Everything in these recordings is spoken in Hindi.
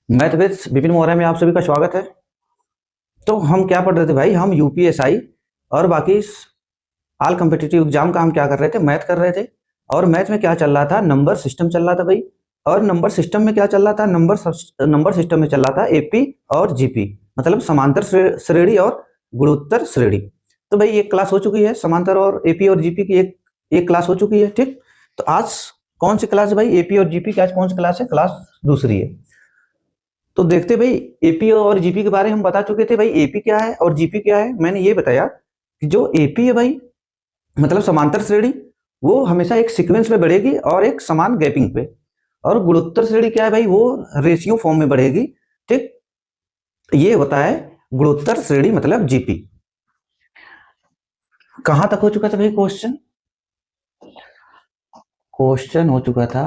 मैथविद विपिन मौर्य में आप सभी का स्वागत है। तो हम क्या पढ़ रहे थे भाई, हम यूपीएसआई और बाकी ऑल कॉम्पिटिटिव एग्जाम का हम क्या कर रहे थे, मैथ कर रहे थे। और मैथ में क्या चल रहा था, नंबर सिस्टम चल रहा था भाई। और नंबर सिस्टम में क्या चल रहा था, नंबर सिस्टम में चल रहा था एपी और जीपी, मतलब समांतर श्रेणी और गुणोत्तर श्रेणी। तो भाई एक क्लास हो चुकी है, समांतर और एपी और जीपी की एक क्लास हो चुकी है, ठीक। तो आज कौन सी क्लास है भाई, एपी और जीपी की आज कौन सी क्लास है, क्लास दूसरी है। तो देखते भाई, एपी और जीपी के बारे में हम बता चुके थे भाई, एपी क्या है और जीपी क्या है। मैंने ये बताया कि जो एपी है भाई, मतलब समांतर श्रेणी, वो हमेशा एक सीक्वेंस में बढ़ेगी और एक समान गैपिंग पे। और गुणोत्तर श्रेणी क्या है भाई, वो रेशियो फॉर्म में बढ़ेगी, ठीक। ये होता है गुणोत्तर श्रेणी मतलब जीपी। कहां तक हो चुका था भाई क्वेश्चन, क्वेश्चन हो चुका था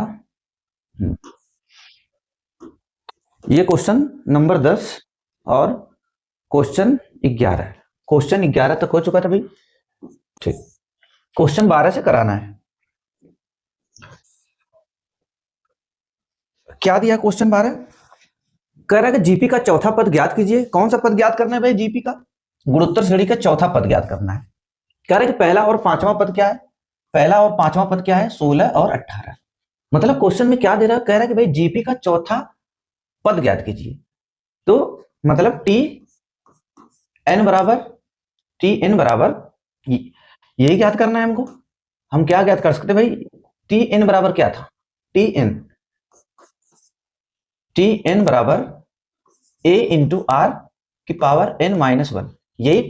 ये क्वेश्चन नंबर 10 और क्वेश्चन 11, क्वेश्चन 11 तक हो चुका था भाई, ठीक। क्वेश्चन 12 से कराना है। क्या दिया क्वेश्चन 12, कह रहा है कि जीपी का चौथा पद ज्ञात कीजिए। कौन सा पद ज्ञात करना है भाई, जीपी का गुणोत्तर श्रेणी का चौथा पद ज्ञात करना है। कह रहा है कि पहला और पांचवा पद क्या है, पहला और पांचवा पद क्या है, 16 और 18। मतलब क्वेश्चन में क्या दे रहा है, कह रहा है कि भाई जीपी का चौथा पद ज्ञात कीजिए। तो मतलब टी एन बराबर, टी एन बराबर यही ज्ञात करना है हमको। हम क्या ज्ञात कर सकते भाई, टी एन बराबर क्या था, टी एन बराबर ए इंटू आर की पावर एन माइनस वन। यही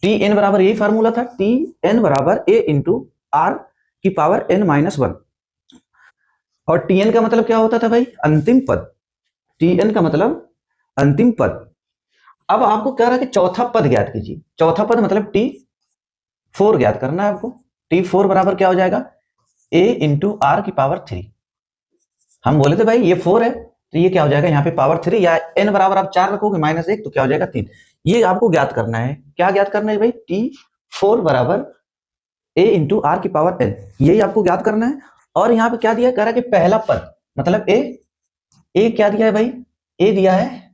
टी एन बराबर यही फार्मूला था, टी एन बराबर ए इंटू आर की पावर एन माइनस वन। और टी एन का मतलब क्या होता था भाई, अंतिम पद। टी एन का मतलब अंतिम पद। अब आपको कह रहा है कि चौथा पद ज्ञात कीजिए। चौथा पद मतलब टी फोर ज्ञात करना है आपको। टी फोर बराबर क्या हो जाएगा, ए इंटू आर की पावर थ्री। हम बोले थे भाई ये फोर है, तो ये क्या हो जाएगा यहाँ पे पावर थ्री, या एन बराबर आप चार रखोगे माइनस एक, तो क्या हो जाएगा तीन। ये आपको ज्ञात करना है। क्या ज्ञात करना है भाई, टी फोर बराबर ए इंटू आर की पावर एन, यही आपको ज्ञात करना है। और यहाँ पे क्या दिया, कह रहा है कि पहला पद मतलब ए क्या दिया है भाई, ए दिया है,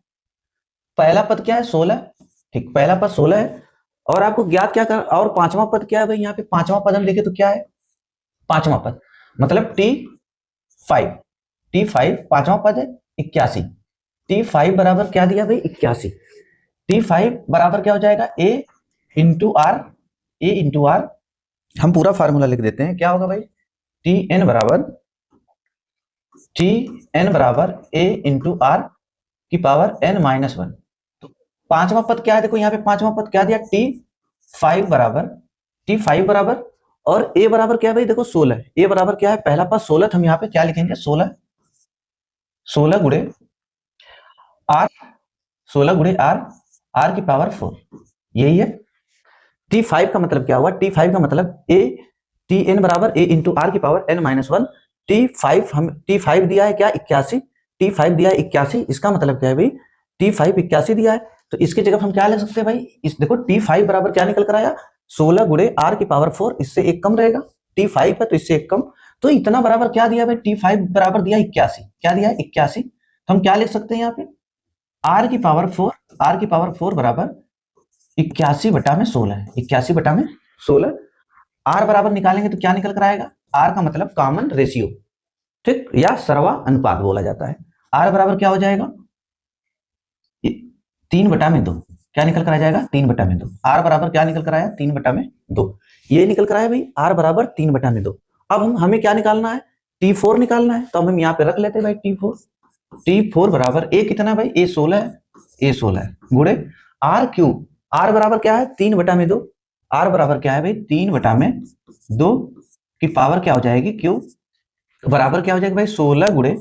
पहला पद क्या है 16, ठीक, पहला पद 16 है। और आपको ज्ञात क्या कर, और पांचवा पद क्या है भाई, यहाँ पे पांचवा पद हम देखे तो क्या है, पांचवा पद मतलब फाइव टी फाइव पांचवा पद है 81। टी फाइव बराबर क्या दिया भाई 81। टी फाइव बराबर क्या हो जाएगा, A into R, A into R. हम पूरा फार्मूला लिख देते हैं, क्या होगा भाई, टी एन बराबर ए इंटू आर की पावर एन माइनस वन। तो पांचवा पद क्या है, देखो यहाँ पे पांचवा पद क्या दिया, टी फाइव बराबर और ए बराबर क्या है भाई, देखो 16। ए बराबर क्या है, पहला पद 16, तो हम यहाँ पे क्या लिखेंगे 16, 16 गुणे आर, 16 गुणे आर, आर की पावर 4, यही है। टी फाइव का मतलब क्या हुआ, टी फाइव का मतलब ए, टी एन बराबर ए इंटू आर की power n minus one. T five दिया है क्या 81, टी फाइव दिया है 81, इसका मतलब क्या है भाई, टी फाइव 81 दिया है। तो इसकी जगह हम क्या ले सकते हैं भाई, इस देखो टी फाइव बराबर क्या निकल कर आया, 16 गुणे आर की पावर 4, इससे एक कम रहेगा, टी फाइव है तो इससे एक कम। तो इतना बराबर क्या दिया भाई, टी फाइव बराबर दिया 81, क्या दिया है 81। तो हम क्या लिख सकते हैं यहाँ पे, आर की पावर 4, आर की पावर 4 बराबर 81 बटा में 16 है, 81 बटा में 16। आर बराबर निकालेंगे तो क्या निकल कर आएगा, आर का मतलब कॉमन रेशियो, ठीक, या सरवा अनुपात बोला जाता है। आर बराबर क्या हो जाएगा, 3/2, क्या निकल कर आ जाएगा 3/2। आर बराबर क्या निकल कर आया, 3/2, ये निकल कर आया भाई, आर बराबर 3/2। अब हमें क्या निकालना है, टी फोर निकालना है, तो हम यहाँ पे रख लेते हैं भाई टी फोर बराबर ए कितना भाई, ए 16 है, ए 16 है गुणे आर क्यूब। आर बराबर क्या है 3/2, आर बराबर क्या है भाई 3/2 की पावर क्या हो जाएगी क्यूब, बराबर क्या हो जाएगा भाई 16 गुणे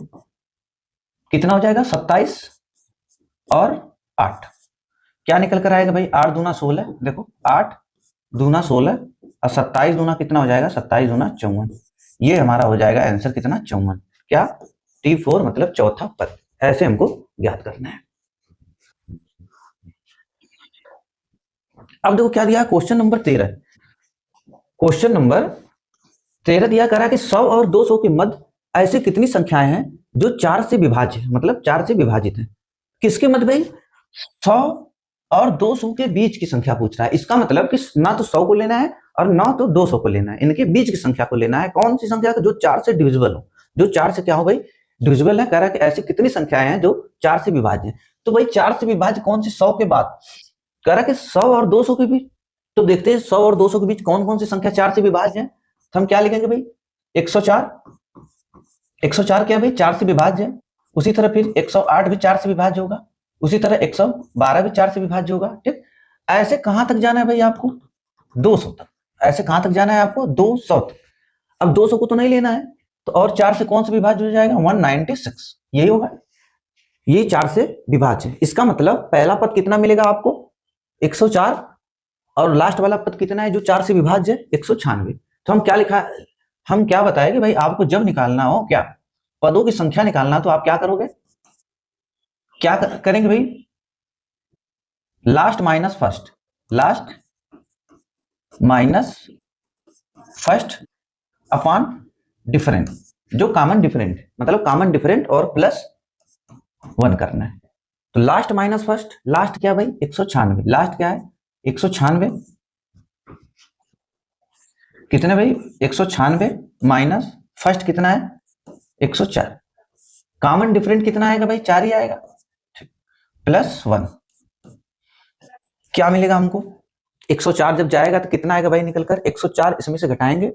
कितना हो जाएगा 27 और 8। क्या निकल कर आएगा भाई, 8 दूना 16, देखो 8 दूना 16 और 27 दूना कितना हो जाएगा, 27 दूना 54। ये हमारा हो जाएगा आंसर कितना 54। क्या, टी फोर मतलब चौथा पद, ऐसे हमको ज्ञात करना है। अब देखो क्या दिया, क्वेश्चन नंबर 13, क्वेश्चन नंबर 13 दिया करा कि 100 और 200 के मध्य ऐसी कितनी संख्याएं हैं जो 4 से विभाज्य है, मतलब 4 से विभाजित है। किसके मध्य भाई? 100 और 200 के बीच की संख्या पूछ रहा है। इसका मतलब कि ना तो 100 को लेना है और ना तो 200 को लेना है, इनके बीच की संख्या को लेना है। कौन सी संख्या जो 4 से डिविजिबल हो, जो 4 से क्या हो भाई? डिविजिबल है। कह रहा है कि ऐसी कितनी संख्याएं हैं जो 4 से विभाज्य है। तो भाई 4 से विभाज्य कौन सी? 100 के बाद। कह रहा है कि 100 और 200 के बीच। तो देखते हैं 100 और 200 के बीच कौन कौन सी संख्या 4 से विभाज्य है। तो हम क्या लिखेंगे भाई? 104। 104 क्या भाई? 4 से विभाज्य है। उसी तरह फिर 108 भी 4 से विभाज्य होगा। उसी तरह 112 भी 4 से विभाज्य होगा। ठीक, ऐसे कहां तक जाना है भाई आपको? 200 तक। ऐसे कहां तक जाना है आपको? 200 तक। अब 200 को तो नहीं लेना है, तो और 4 से कौन से विभाज्य हो जाएगा? 196। यही होगा, ये 4 से विभाज्य है। इसका मतलब पहला पद कितना मिलेगा आपको? 104। और लास्ट वाला पद कितना है जो 4 से विभाज्य है? 196। तो हम क्या लिखा, हम क्या बताए कि भाई आपको जब निकालना हो क्या पदों की संख्या निकालना, तो आप क्या करोगे? क्या करेंगे भाई? Last minus first, last minus first upon different, जो कॉमन डिफरेंट, मतलब कॉमन डिफरेंट और प्लस 1 करना है। तो लास्ट माइनस फर्स्ट, लास्ट क्या भाई? 196। लास्ट क्या है? 196। कितने भाई? 196 माइनस फर्स्ट कितना है? 104। कॉमन डिफरेंट कितना आएगा भाई? 4 ही आएगा, प्लस 1। क्या मिलेगा हमको? 104 जब जाएगा तो कितना आएगा भाई निकलकर? 104 इसमें से घटाएंगे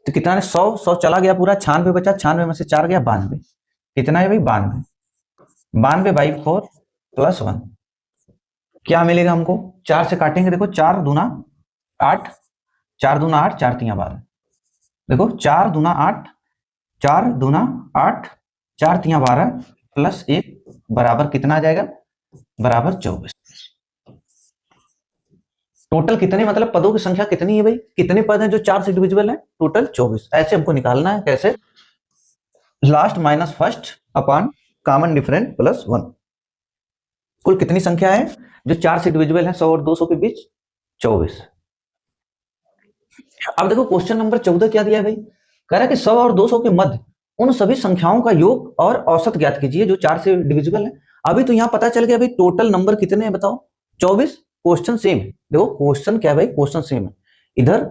तो कितना है? 100 चला गया पूरा, 96 बचा, 96 में से 4 गया 92। कितना है भाई? 92। 92/4 प्लस 1 क्या मिलेगा हमको? 4 से काटेंगे, देखो 4 दूना 8, 4 दूना 8, 4 तिया 12। देखो 4 दूना 8, 4 दूना 8, 4 तिया 12 प्लस 1 बराबर कितना आ जाएगा? बराबर 24। टोटल कितने, मतलब पदों की संख्या कितनी है भाई? कितने पद हैं जो 4 से डिविजिबल है? टोटल 24। ऐसे हमको निकालना है। कैसे? Last minus first upon common different plus 1। कुल कितनी संख्या है जो 4 से डिविजिबल है 100 और 200 के बीच? 24। अब देखो क्वेश्चन नंबर 14 क्या दिया है भाई? कह रहा है कि 100 और 200 के मध्य उन सभी संख्याओं का योग और औसत ज्ञात कीजिए जो 4 से डिविजिबल है। अभी तो यहां पता चल गया भाई टोटल नंबर कितने हैं, बताओ? 24। क्वेश्चन सेम है। देखो क्वेश्चन क्या है भाई? क्वेश्चन सेम है। इधर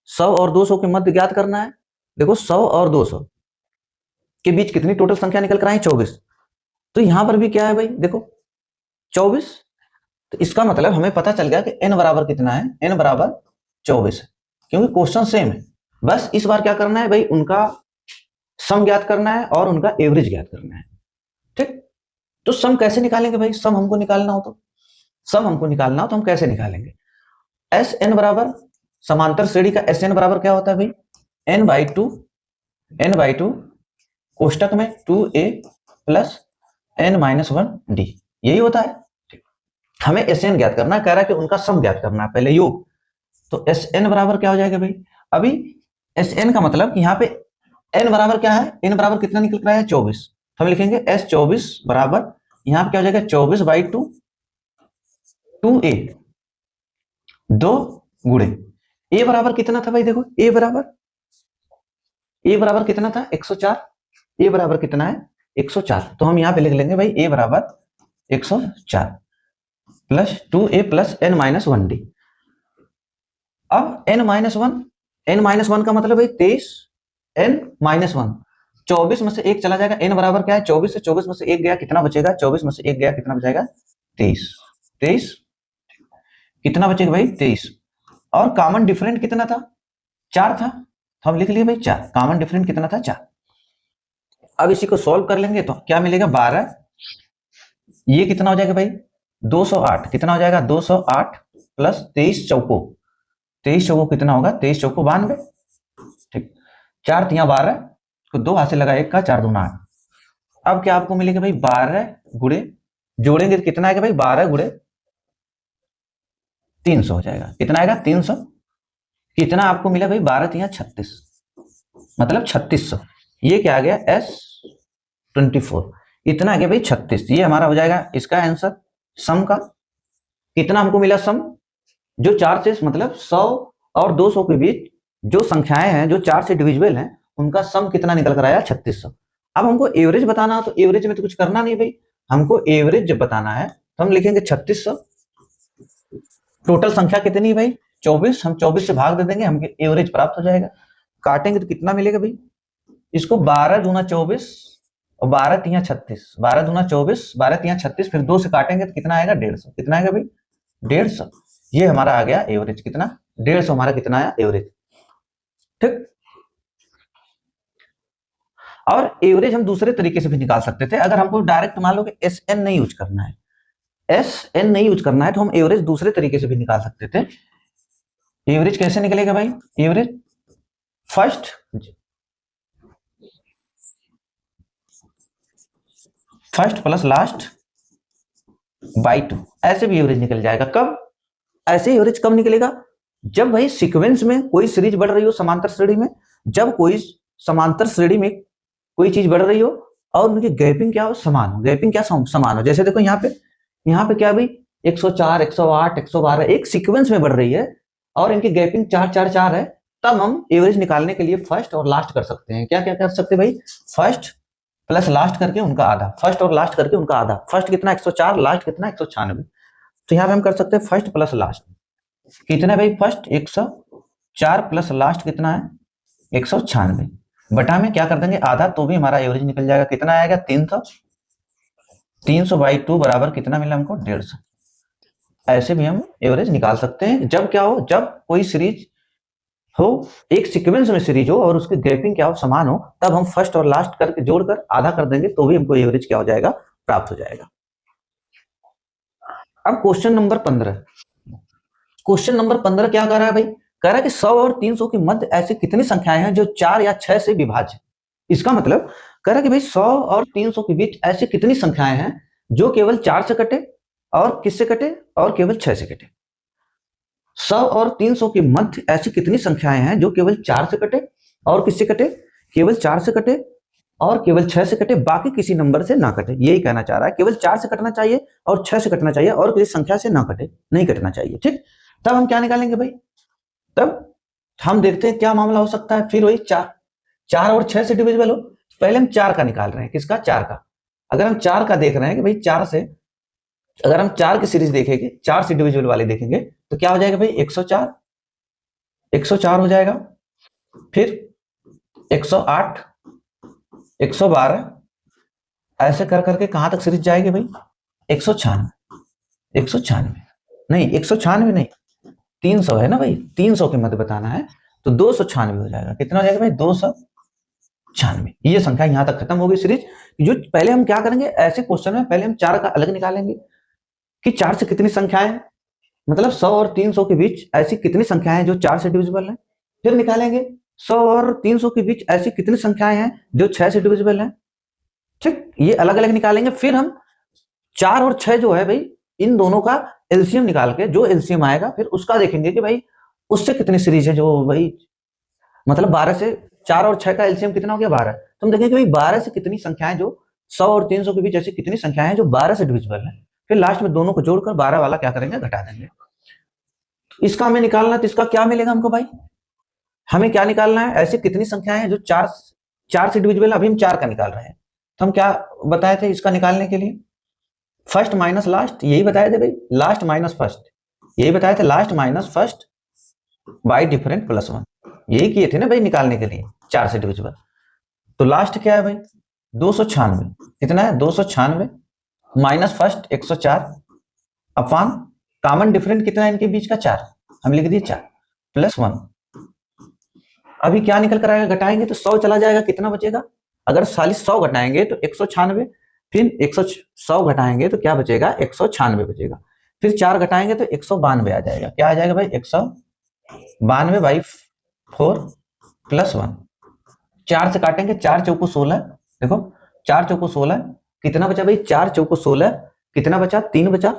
100 और 200 के मध्य ज्ञात करना है। देखो 100 और 200 के बीच कितनी टोटल संख्या निकल कर आई? 24। तो यहां पर भी क्या है भाई? देखो 24। तो इसका मतलब हमें पता चल गया कि n बराबर कितना है? n बराबर 24 है, क्योंकि क्वेश्चन सेम है। बस इस बार क्या करना है भाई? उनका सम ज्ञात करना है और उनका एवरेज ज्ञात करना है। ठीक, तो सम कैसे निकालेंगे भाई? सम हमको निकालना हो तो, सम हमको निकालना हो तो हम कैसे निकालेंगे? एस एन बराबर समांतर श्रेणी का एस एन बराबर क्या होता है भाई? n/2, n/2 कोष्टक में 2a प्लस n-1d, यही होता है। हमें एस एन ज्ञात करना है। कह रहा है कि उनका सम ज्ञात करना है, पहले योग। तो एस एन बराबर क्या हो जाएगा भाई? अभी एस एन का मतलब यहाँ पे एन बराबर क्या है? एन बराबर कितना निकल रहा है? 24। हम लिखेंगे एस 24 बराबर, यहाँ पे क्या हो जाएगा? 24/2 2a, 2 गुणे ए बराबर कितना था भाई? देखो ए बराबर कितना था? 104। ए बराबर कितना है? 104। तो हम यहाँ पे लिख लेंगे भाई ए बराबर 104 प्लस 2a प्लस n-1d। अब n-1 का मतलब भाई 23, n-1 24 में से 1 चला जाएगा। n बराबर क्या है? 24 से 24 में से 1 गया, कितना बचेगा? 24 में से 1 गया, कितना बचेगा? 23। कितना बचेगा भाई? 23। और कॉमन डिफरेंट कितना था? 4 था। तो हम लिख लिए भाई 4। कॉमन डिफरेंट कितना था? 4। अब इसी को सॉल्व कर लेंगे तो क्या मिलेगा? 12। ये कितना हो जाएगा भाई? 208। कितना हो जाएगा? 208 प्लस 23 चौको, 23 चौको कितना होगा? 23 चौको 92। ठीक, 4 तिया 12 को 2 हाथ से लगा, 1 का 4 दूना 8। अब क्या आपको मिलेगा भाई? 12 गुणे, जोड़ेंगे तो कितना आएगा भाई? 12 गुणे 300 हो जाएगा। कितना आएगा? 300। कितना आपको मिला भाई? 12 तिया 36, मतलब 3600। ये क्या आ गया? S24। इतना आ गया भाई 36। ये हमारा हो जाएगा इसका आंसर सम का। कितना हमको मिला सम? जो 4 से मतलब 100 और 200 के बीच जो संख्याएं हैं जो 4 से डिविजिबल हैं उनका सम कितना निकल कर आया 3600। अब हमको एवरेज बताना हो तो एवरेज में तो कुछ करना नहीं भाई, हमको एवरेज जब बताना है तो हम लिखेंगे 3600। टोटल संख्या कितनी है भाई 24, हम 24 से भाग दे देंगे, हमको एवरेज प्राप्त हो जाएगा। काटेंगे तो कितना मिलेगा भाई, इसको 12 दूना 24 और 12 तिया 36, 12 दूना 24, 12 तिया 36, फिर 2 से काटेंगे तो कितना आएगा 150। कितना आएगा भाई 150। ये हमारा आ गया एवरेज, कितना 150 हमारा कितना आया एवरेज। ठीक, और एवरेज हम दूसरे तरीके से भी निकाल सकते थे। अगर हमको डायरेक्ट मान लो कि एस एन नहीं यूज करना है, एस एन नहीं यूज करना है तो हम एवरेज दूसरे तरीके से भी निकाल सकते थे। एवरेज कैसे निकलेगा भाई, average first plus last by 2, ऐसे भी एवरेज निकल जाएगा। कब, ऐसे एवरेज कब निकलेगा, जब भाई सीक्वेंस में कोई सीरीज बढ़ रही हो समांतर श्रेणी में, जब कोई समांतर श्रेणी में कोई चीज बढ़ रही हो और उनकी गैपिंग क्या हो समान हो, गैपिंग क्या समान हो। जैसे देखो यहाँ पे क्या भाई 104, 108, 112 एक सीक्वेंस में बढ़ रही है और इनकी गैपिंग 4 4 4 है, तब हम एवरेज निकालने के लिए फर्स्ट और लास्ट कर सकते हैं। क्या क्या कर सकते हैं भाई, फर्स्ट प्लस लास्ट करके उनका आधा, फर्स्ट और लास्ट करके उनका आधा। फर्स्ट कितना 104, लास्ट कितना 196। तो यहाँ पे हम कर सकते हैं फर्स्ट प्लस लास्ट कितना भाई, फर्स्ट 104 प्लस लास्ट कितना है 196, बटा में क्या कर देंगे आधा, तो भी हमारा एवरेज निकल जाएगा। कितना आएगा 300, 300 बाई 2 बराबर कितना मिला हमको 150। ऐसे भी हम एवरेज निकाल सकते हैं। जब क्या हो, जब कोई सीरीज हो, एक सीक्वेंस में सीरीज हो और उसकी गैपिंग क्या हो समान हो, तब हम फर्स्ट और लास्ट करके जोड़कर आधा कर देंगे तो भी हमको एवरेज क्या हो जाएगा प्राप्त हो जाएगा। अब क्वेश्चन नंबर 15, क्वेश्चन नंबर 15 क्या कह रहा है भाई, कह रहा है कि 100 और 300 के मध्य ऐसी कितनी संख्याएं हैं जो 4 या 6 से विभाज्य। इसका मतलब कह रहा है कि भाई 100 और 300 के बीच ऐसी कितनी संख्याएं हैं जो केवल 4 से कटे और किससे कटे, और केवल 6 से कटे। 100 और 300 के मध्य ऐसी कितनी संख्याएं हैं जो केवल 4 से कटे और किससे कटे, केवल 4 से कटे और केवल 6 से कटे, बाकी किसी नंबर से ना कटे। यही कहना चाह रहा है, केवल 4 से कटना चाहिए और 6 से कटना चाहिए और किसी संख्या से ना कटे, नहीं कटना चाहिए। ठीक, तब हम क्या निकालेंगे भाई, तब हम देखते हैं क्या मामला हो सकता है। फिर वही 4 और 6 से डिविजिबल हो, पहले हम 4 का निकाल रहे हैं, किसका 4 का। अगर हम 4 का देख रहे हैं कि भाई 4 से, अगर हम 4 की सीरीज देखेंगे, 4 से डिविजिबल वाले देखेंगे तो क्या हो जाएगा भाई 104, 104 हो जाएगा। फिर 108, 112, ऐसे कर करके कहां तक सीरीज जाएगी भाई 196, 196 नहीं, 196 नहीं, 300 है ना भाई, 300 के मध्य बताना है तो 296 हो जाएगा। कितना हो जाएगा भाई 296। ये संख्या यहां तक खत्म हो गई सीरीज। जो पहले हम क्या करेंगे ऐसे क्वेश्चन में, पहले हम 4 का अलग निकालेंगे कि 4 से कितनी संख्याएं, मतलब 100 और 300 के बीच ऐसी कितनी संख्याएं जो 4 से डिविजिबल है। फिर निकालेंगे 100 और 300 के बीच ऐसी कितनी संख्याएं हैं जो 6 से डिविजिबल है। ठीक, ये अलग अलग निकालेंगे। फिर हम 4 और 6 जो है भाई, इन दोनों का एलसीएम निकाल के जो एलसीएम आएगा फिर उसका देखेंगे कि भाई उससे कितनी सीरीज है जो भाई, मतलब 12 से 4 और 6 का एलसीएम कितना हो गया 12, तो हम देखेंगे कि भाई 12 से कितनी संख्याएं जो 100 और 300 के बीच ऐसी कितनी संख्याएं हैं जो 12 से डिविजिबल है। फिर लास्ट में दोनों को जोड़कर 12 वाला क्या करेंगे घटा देंगे। इसका हमें निकालना, तो इसका क्या मिलेगा हमको भाई, हमें क्या निकालना है, ऐसी कितनी संख्याएं हैं जो 4 से डिविजिबल। अभी हम 4 का निकाल रहे हैं, तो हम क्या बताए थे इसका निकालने के लिए, फर्स्ट माइनस लास्ट, यही बताए थे भाई, लास्ट माइनस फर्स्ट, यही बताए थे, last minus first by different plus 1, यही किए थे ना भाई निकालने के लिए 4 से डिविजिबल। तो लास्ट क्या है भाई 296, कितना है 296 माइनस फर्स्ट 104 अपान कॉमन डिफरेंट कितना है इनके बीच का 4, हम लिख दिए 4 प्लस 1। अभी क्या निकल कर आएगा, घटाएंगे तो 100 चला जाएगा, कितना बचेगा, अगर साली 100 घटाएंगे तो 196, फिर 100 घटाएंगे तो क्या बचेगा 196 बचेगा, फिर 4 घटाएंगे तो 192 आ जाएगा। क्या आ जाएगा भाई 192 बाई 4 प्लस 1। 4 से काटेंगे, 4 चौको 16, देखो 4 चौको 16, कितना बचा भाई 4 चौको 16, कितना बचा 3 बचा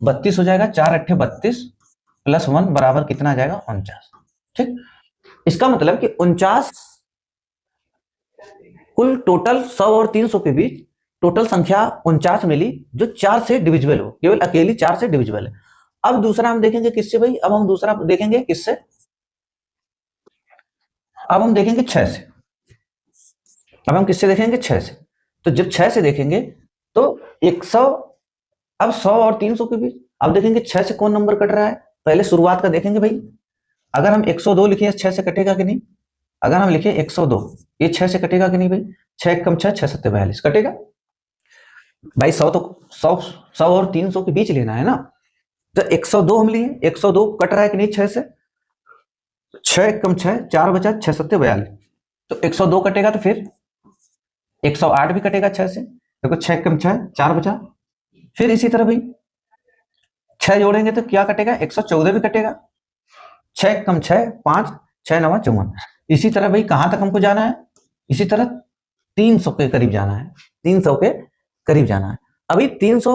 32 हो जाएगा, 4 अट्ठे 32 प्लस 1 बराबर कितना आ जाएगा 49। ठीक, इसका मतलब कि 49 कुल टोटल 100 और 300 के बीच टोटल संख्या 49 मिली जो 4 से डिविजिबल हो, केवल अकेली 4 से डिविजिबल है। अब दूसरा हम देखेंगे किससे भाई, अब हम दूसरा देखेंगे किससे, अब हम देखेंगे 6 से। अब हम किससे देखेंगे? 6 से। तो जब 6 से देखेंगे तो 100, अब 100 और 300 के बीच, अब देखेंगे 6 से कौन नंबर कट रहा है। पहले शुरुआत का देखेंगे भाई, अगर हम 102 लिखे 6 से कटेगा कि नहीं? अगर हम लिखे 102, ये 6 से कटेगा कि नहीं भाई? 6 कम 6, 6 7 42 कटेगा भाई। 100 तो 100 और 300 के बीच लेना है ना। तो 102 हम लिए, 102 कट रहा है कि नहीं 6 से? 6 कम 6, 4 बचा, 6 7 42। तो 102 कटेगा तो फिर 108 भी कटेगा 6 से। देखो 6 कम 6, 4 बचा। फिर इसी तरह भाई 6 जोड़ेंगे तो क्या कटेगा? 114 भी कटेगा। 6 कम 6, 5, 6 9 54। इसी तरह भाई कहां तक हमको जाना है? इसी तरह 300 के करीब जाना है, 300 के करीब जाना है। अभी 300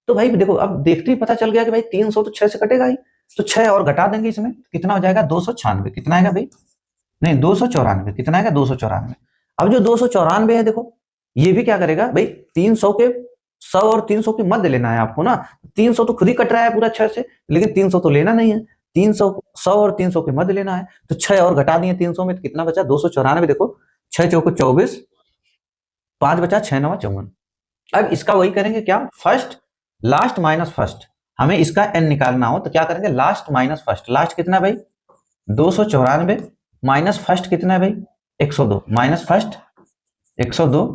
तो भाई देखो, अब देखते ही पता चल गया कि भाई 300 तो 6 से कटेगा ही। तो 6 और घटा देंगे इसमें, कितना हो जाएगा? 296। कितना आएगा भाई? नहीं, 294। कितना आएगा? 294। अब जो 294 है देखो, ये भी क्या करेगा भाई? 300 के 100 और 300 के मध्य लेना है आपको ना। 300 तो खुद ही कट रहा है पूरा 6 से, लेकिन 300 तो लेना नहीं है। 300, 100 और 300 के मध्य लेना है। तो 6 और घटा दिए 300 में, तो कितना बचा? 294। देखो 6 चौको 24, 5 बचा, 6 9 54। अब इसका वही करेंगे क्या? First last minus first. हमें इसका एन निकालना हो तो क्या करेंगे? Last minus first. लास्ट कितना भाई? 294 माइनस फर्स्ट कितना है भाई? 102 minus first 102।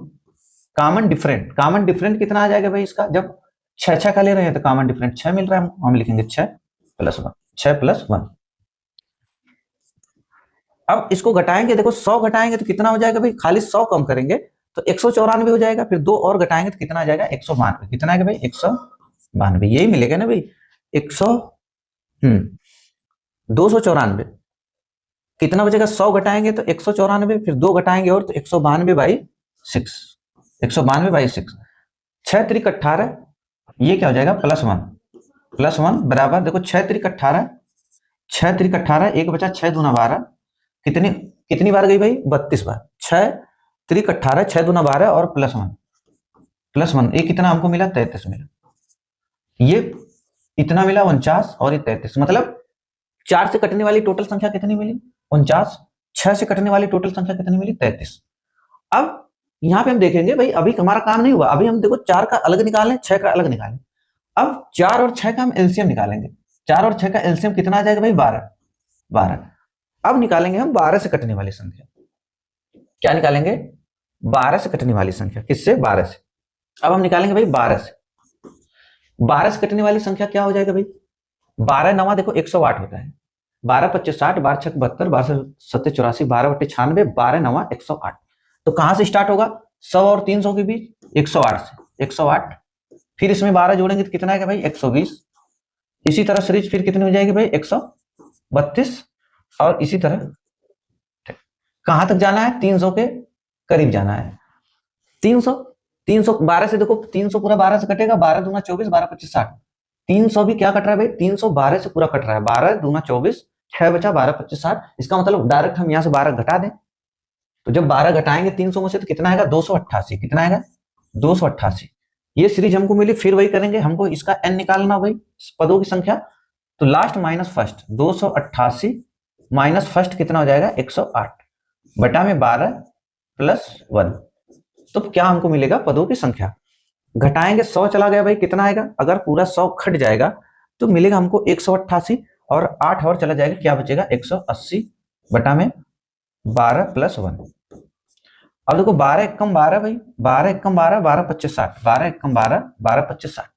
Common different, common different कितना आ जाएगा भाई इसका? जब 6 का ले रहे हैं तो कॉमन डिफरेंट 6 मिल रहा है, हम लिखेंगे 6 प्लस 1, 6 प्लस 1। अब इसको घटाएंगे, देखो 100 घटाएंगे तो कितना हो जाएगा भाई? खाली 100 कम करेंगे तो 194 हो जाएगा। फिर 2 और घटाएंगे तो कितना आ जाएगा? 192। कितना आएगा भाई? 192। यही मिलेगा ना भाई? 100, 294। कितना बचेगा? 100 घटाएंगे तो 194, फिर 2 घटाएंगे और तो 192 बाई 6, 192 बाई 6। 6 त्रिक 18, ये क्या हो जाएगा? प्लस 1, प्लस 1 बराबर, देखो 6 त्रिक 18, 6 त्रिक 18, एक बचा 6 दूना 12। कितनी कितनी बार गई भाई? 32 बार। 6 त्रिक 18, 6 दूना 12 और प्लस 1, प्लस 1, ये कितना हमको मिला? 33 मिला। ये इतना मिला 49 और ये 33, मतलब 4 से कटने वाली टोटल संख्या कितनी मिली? 49। 6 से कटने वाली टोटल संख्या कितनी मिली? 33। अब यहां पे हम देखेंगे भाई, अभी हमारा काम नहीं हुआ। अभी हम देखो 4 का अलग निकालें, 6 का अलग निकालें। अब 4 और 6 का हम एलसीएम निकालेंगे। 4 और 6 का एलसीएम कितना आ जाएगा भाई? 12, 12। अब निकालेंगे हम 12 से कटने वाली संख्या। क्या निकालेंगे? 12 से कटने वाली संख्या। किससे? 12 से। अब हम निकालेंगे भाई 12 से। 12 से कटने वाली संख्या क्या हो जाएगा भाई? 12 नवा देखो 108 होता है। 12 25 60, 12 6 72, 12 7 84, 12 बटे 96, 12 नवा 108। तो कहां से स्टार्ट होगा? 100 और 300 के बीच, 108 से। 108, फिर इसमें 12 जोड़ेंगे तो कितना आएगा भाई? 120। इसी तरह सीरीज फिर कितनी हो जाएगी भाई? 132। और इसी तरह कहां तक जाना है? 300 के करीब जाना है। 300, 312 से देखो, 300 पूरा 12 से कटेगा। 12 दूना 24, 12 25 60। 300 भी क्या कट रहा है भाई? 312 से पूरा कट रहा है। 12 दूना 24, 6 बचा, 12 25 60। इसका मतलब डायरेक्ट हम यहां से 12 घटा दें। तो जब 12 घटाएंगे 300 में से तो कितना आएगा? 288। कितना आएगा? 288। ये सीरीज हमको मिली। फिर वही करेंगे, हमको इसका एन निकालना भाई, पदों की संख्या। तो last minus first, 288 minus first कितना हो जाएगा? 108 बटा में 12 प्लस 1। तो क्या हमको मिलेगा? पदों की संख्या। घटाएंगे, 100 चला गया भाई, कितना आएगा? अगर पूरा 100 खट जाएगा तो मिलेगा हमको 188, और 8 और चला जाएगा, क्या बचेगा? 180 बटा में 12 प्लस 1। अब देखो 12 एकम 12 भाई, 12 एकम 12, 12 25 60, 12 एकम 12, 12 25 60,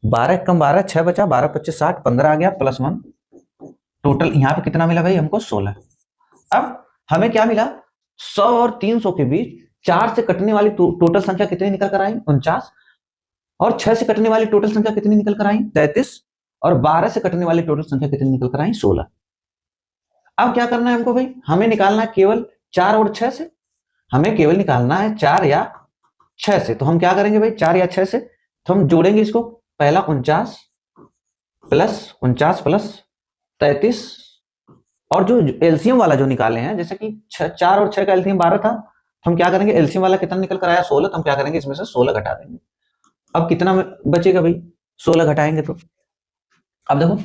12 एकम 12, 6 बचा, 12 25 60, 15 आ गया प्लस 1। टोटल यहाँ पे कितना मिला भाई हमको? 16। अब हमें क्या मिला? 100 और 300 के बीच 4 से कटने वाली टोटल संख्या कितनी निकल कर आई? 49। और 6 से कटने वाली टोटल संख्या कितनी निकल कर आई? 33। और 12 से कटने वाली टोटल संख्या कितनी निकल कर आई? 16। अब क्या करना है हमको भाई? हमें निकालना है केवल 4 और 6 से। हमें केवल निकालना है 4 या 6 से। तो हम क्या करेंगे भाई? 4 या 6 से तो हम जोड़ेंगे इसको। पहला 49 प्लस 33, और जो एलसीएम वाला जो निकाले हैं, जैसे कि 4 और 6 का एलसीएम 12 था, तो हम क्या करेंगे? एलसीएम वाला कितना निकल कर आया? 16। तो हम क्या करेंगे? इसमें से 16 घटा देंगे। अब कितना बचेगा भाई? 16 घटाएंगे तो अब देखो,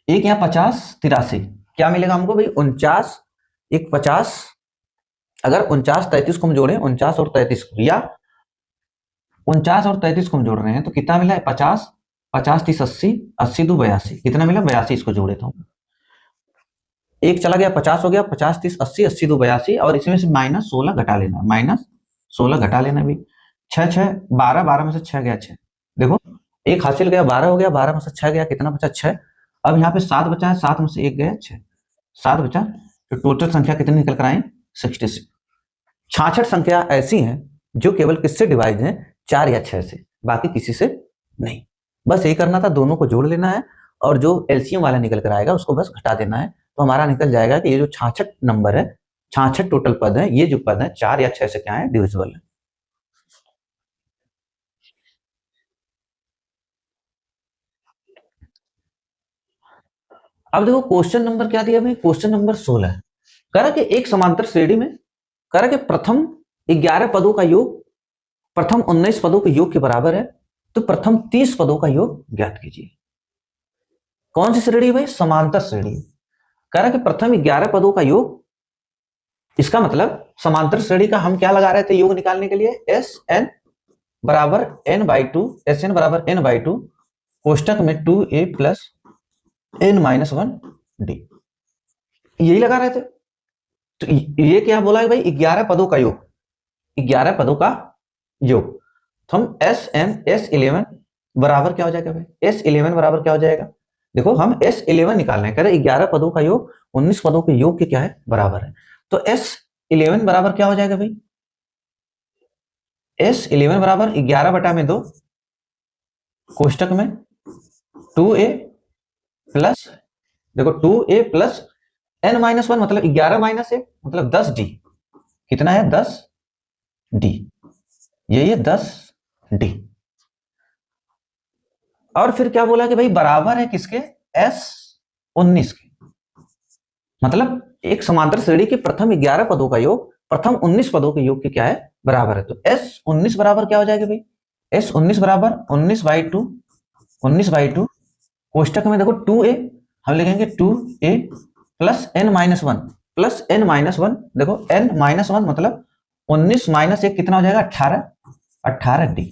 एक यहाँ 50 83, क्या मिलेगा हमको भाई? 49 एक 50, अगर 49 33 को हम जोड़े, 49 और 33 को, या 49 और 33 को हम जोड़ रहे हैं तो कितना मिला है? 50, 50 30 80, 80 2 82, कितना मिला? 82। इसको जोड़े तो एक चला गया, 50 हो गया, 50 30 80, 80 2 82, और इसमें से -16 घटा लेना, -16 घटा लेना भी। 6 6 12, 12 में से 6 गया 6, देखो एक हासिल गया, 12 हो गया, 12 में से 6 गया, कितना बचा? 6। अब यहाँ पे 7 बचा है, 7 में से 1 गया 6, 7 बचा, तो टोटल संख्या कितनी निकल कर आए? 66। 66 संख्या ऐसी हैं जो केवल किससे डिवाइड है? 4 या 6 से, बाकी किसी से नहीं। बस यही करना था, दोनों को जोड़ लेना है और जो एलसीएम वाला निकल कर आएगा उसको बस घटा देना है, तो हमारा निकल जाएगा कि ये जो 66 नंबर है, 66 टोटल पद है, ये जो पद है 4 या 6 से क्या है? डिविजिबल है। अब देखो क्वेश्चन नंबर क्या दिया भाई? क्वेश्चन नंबर 16 है। कह रहा कि एक समांतर श्रेणी में, कह रहा कि प्रथम 11 पदों का योग प्रथम 19 पदों के योग के बराबर है, तो प्रथम 30 पदों का योग ज्ञात कीजिए। कौन सी श्रेणी भाई? समांतर श्रेणी। कह रहा कि प्रथम 11 पदों का योग, इसका मतलब समांतर श्रेणी का हम क्या लगा रहे थे योग निकालने के लिए? एस एन बराबर n/2, एस एन बराबर n/2, कोष्टक में 2a प्लस n-1 डी, यही लगा रहे थे। तो ये क्या बोला है भाई? 11 पदों का योग, 11 पदों का योग। तो हम S11 बराबर क्या हो जाएगा भाई? S11 बराबर क्या हो जाएगा? देखो हम S11 निकालना है, कह रहे 11 पदों का योग 19 पदों के योग के क्या है? बराबर है। तो S11 बराबर क्या हो जाएगा भाई? S11 बराबर 11/2, कोष्टक में 2a प्लस, देखो 2a प्लस n-1, मतलब 11 माइनस 1, मतलब 10d। कितना है? 10d, ये 10d। और फिर क्या बोला कि भाई बराबर है किसके? S19 के। मतलब एक समांतर श्रेणी के प्रथम 11 पदों का योग प्रथम 19 पदों के योग के क्या है? बराबर है। तो S19 बराबर क्या हो जाएगा भाई? S19 बराबर 19/2, 19/2, कोष्टक में देखो 2a, हम लिखेंगे 2a plus n-1, plus n-1, देखो n-1 मतलब 19 माइनस 1 कितना हो जाएगा? 18, 18d।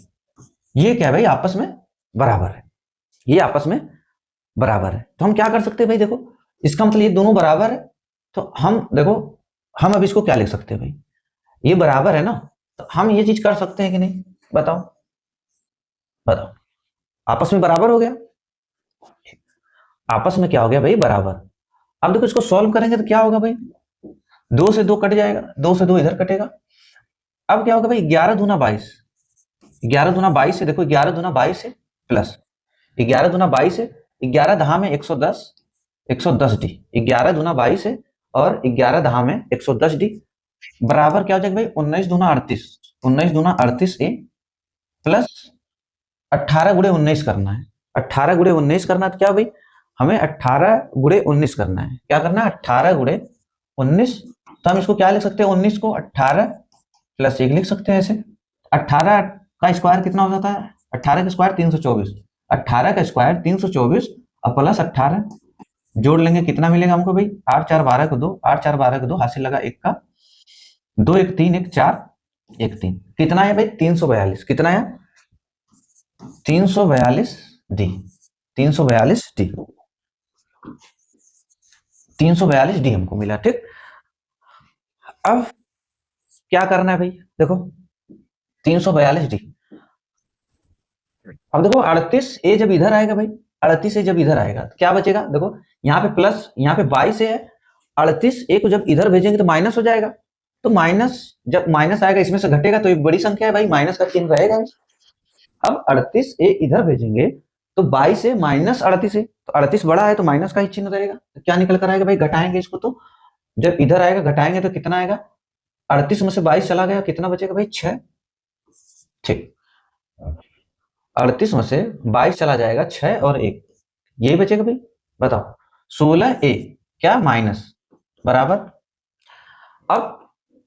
ये क्या है भाई? आपस में बराबर है, ये आपस में बराबर है। तो हम क्या कर सकते हैं भाई? देखो इसका मतलब ये दोनों बराबर है, तो हम देखो हम अब इसको क्या लिख सकते हैं भाई? ये बराबर है ना, तो हम ये चीज कर सकते हैं कि नहीं? बताओ बताओ, आपस में बराबर हो गया, आपस में क्या हो गया भाई? बराबर। अब देखो इसको सॉल्व करेंगे तो क्या होगा भाई? 2 से 2 कट जाएगा, 2 से 2 इधर कटेगा। अब क्या होगा भाई? 11 दूना 22, 11 दूना 22 है, देखो 11 दूना 22 है, प्लस 11 दूना 22 है, 11 दहा में 110, 110d, 11 दूना 22 है और 11 दहा में 110d, बराबर क्या हो जाएगा भाई? 19 दूना 38, 19 दूना 38 ए प्लस 18 गुणे 19 करना है, 18 गुणे 19 करना है, तो क्या भाई? हमें 18 गुणे 19 करना है। क्या करना है? 18 गुणे 19। तो हम इसको क्या लिख सकते हैं? 19 को 18 प्लस 1 लिख सकते हैं ऐसे। 18 का स्क्वायर कितना हो जाता है? 18 का स्क्वायर 324, 18 का स्क्वायर 324 और प्लस 18 जोड़ लेंगे, कितना मिलेगा हमको भाई? 8 4 12 को 2, 8 4 12 को 2, हासिल लगा 1 का 2, 1 3, 1 4, 1 3, कितना है भाई? 342। कितना है? 342d, 342d, 342d हमको मिला। ठीक, अब क्या करना है भाई? देखो 342d, अब देखो 38 ए जब इधर आएगा भाई, 38 ए जब इधर आएगा तो क्या बचेगा? देखो यहाँ पे प्लस, यहाँ पे 22 है, 38 ए को जब इधर भेजेंगे तो माइनस हो जाएगा, तो माइनस, जब माइनस आएगा इसमें से घटेगा तो एक बड़ी संख्या है भाई, माइनस का चिन्ह रहेगा। अब 38 ए इधर भेजेंगे तो 22 से -38 है, तो 38 बड़ा है तो माइनस का ही चिन्ह रहेगा, तो क्या निकल कर आएगा भाई? घटाएंगे इसको, तो जब इधर आएगा घटाएंगे तो कितना आएगा? 38 में से 22 चला गया, कितना बचेगा भाई? 6। ठीक, 38 में से 22 चला जाएगा, 6 और 1, यही बचेगा भाई। बताओ 16a क्या माइनस बराबर, अब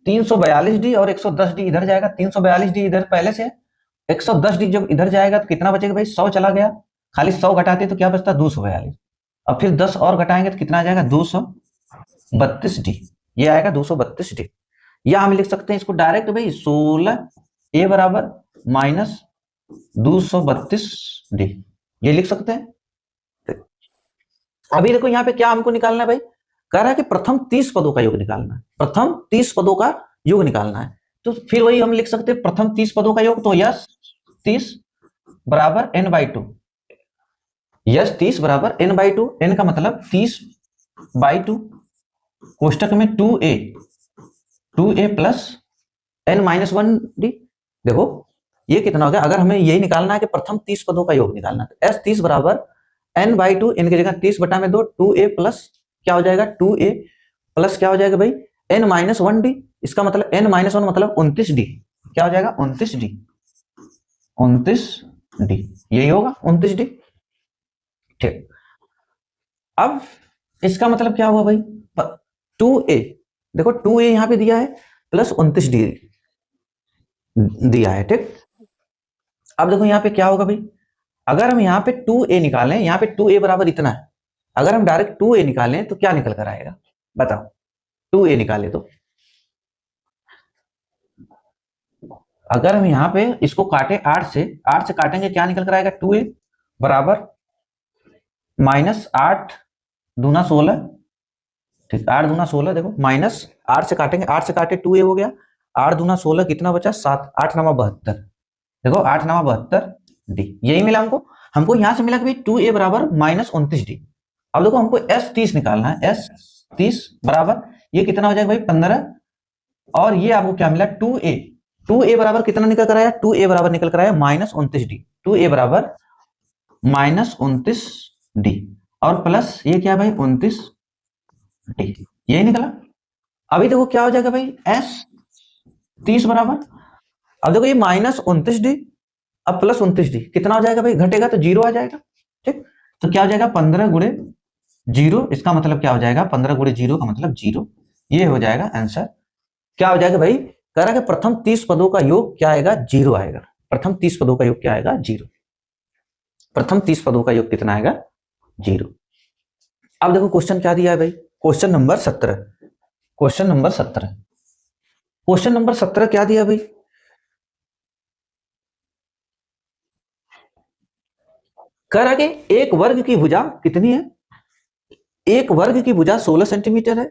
342d और 110d इधर जाएगा, 342d इधर पहले से है, 110d जब इधर जाएगा तो कितना बचेगा भाई? 100 चला गया, खाली 100 घटाते तो क्या बचता? 242, अब फिर 10 और घटाएंगे तो कितना आ जाएगा? 232d, ये आएगा 232D। या हम लिख सकते हैं इसको डायरेक्ट भाई 16A बराबर माइनस 232D, ये लिख सकते हैं। अभी देखो यहाँ पे क्या हमको निकालना है भाई, कह रहा है कि प्रथम 30 पदों का योग निकालना है, प्रथम 30 पदों का योग निकालना है। तो फिर वही हम लिख सकते हैं प्रथम 30 पदों का योग, तो यस 30 बराबर n/2, यस 30 बराबर n/2, n का मतलब 30/2, कोष्टक में 2a प्लस n-1d। देखो ये कितना हो गया, अगर हमें यही निकालना है कि प्रथम 30 पदों का योग निकालना है, तो s 30 बराबर n/2, n की जगह 30/2, 2a प्लस क्या हो जाएगा, 2a प्लस क्या हो जाएगा भाई n-1d, इसका मतलब n-1 मतलब 29d, क्या हो जाएगा 29d, 29d, यही होगा 29d। ठीक, अब इसका मतलब क्या हुआ भाई, 2a, देखो 2a यहां पे दिया है प्लस 29d दिया है। ठीक, अब देखो यहाँ पे क्या होगा भाई, अगर हम यहाँ पे 2a निकालें, यहाँ पे 2a बराबर इतना है, अगर हम डायरेक्ट 2a निकालें तो क्या निकल कर आएगा बताओ, 2a निकाले तो अगर हम यहाँ पे इसको काटे 8 से काटेंगे क्या निकल कर आएगा, 2a बराबर माइनस 8 दूना 16, ठीक 8 दूना 16, देखो माइनस 8 से काटेंगे, 8 से काटे 2a हो गया, 8 दूना 16 कितना बचा 7, 8 9 72, देखो 8 9 72d, यही मिला हमको। हमको यहां से मिला कि भाई 2a बराबर माइनस 29d। अब देखो हमको s30 निकालना है, s30 बराबर ये कितना हो जाएगा भाई 15, और ये आपको क्या मिला 2a बराबर कितना निकल कर आया, 2a बराबर निकल कर आया माइनस 29d, 2a बराबर माइनस 29d, और प्लस ये क्या भाई 29d, यही निकला। अभी देखो क्या हो जाएगा भाई s30 बराबर, अब देखो ये माइनस 29d अब प्लस 29d कितना हो जाएगा भाई, घटेगा तो 0 आ जाएगा। ठीक, तो क्या हो जाएगा 15 गुणे 0, इसका मतलब क्या हो जाएगा 15 गुणे 0 का मतलब 0, ये हो जाएगा आंसर। क्या हो जाएगा भाई, कह रहा है कि प्रथम 30 पदों का योग क्या आएगा, 0 आएगा। प्रथम 30 पदों का योग क्या आएगा, 0। प्रथम 30 पदों का योग कितना आएगा, 0। अब देखो क्वेश्चन क्या दिया है भाई, question number 17, question number 17, question number 17 क्या दिया भाई, कह रहा कि एक वर्ग की भुजा कितनी है, एक वर्ग की भुजा 16 सेंटीमीटर है,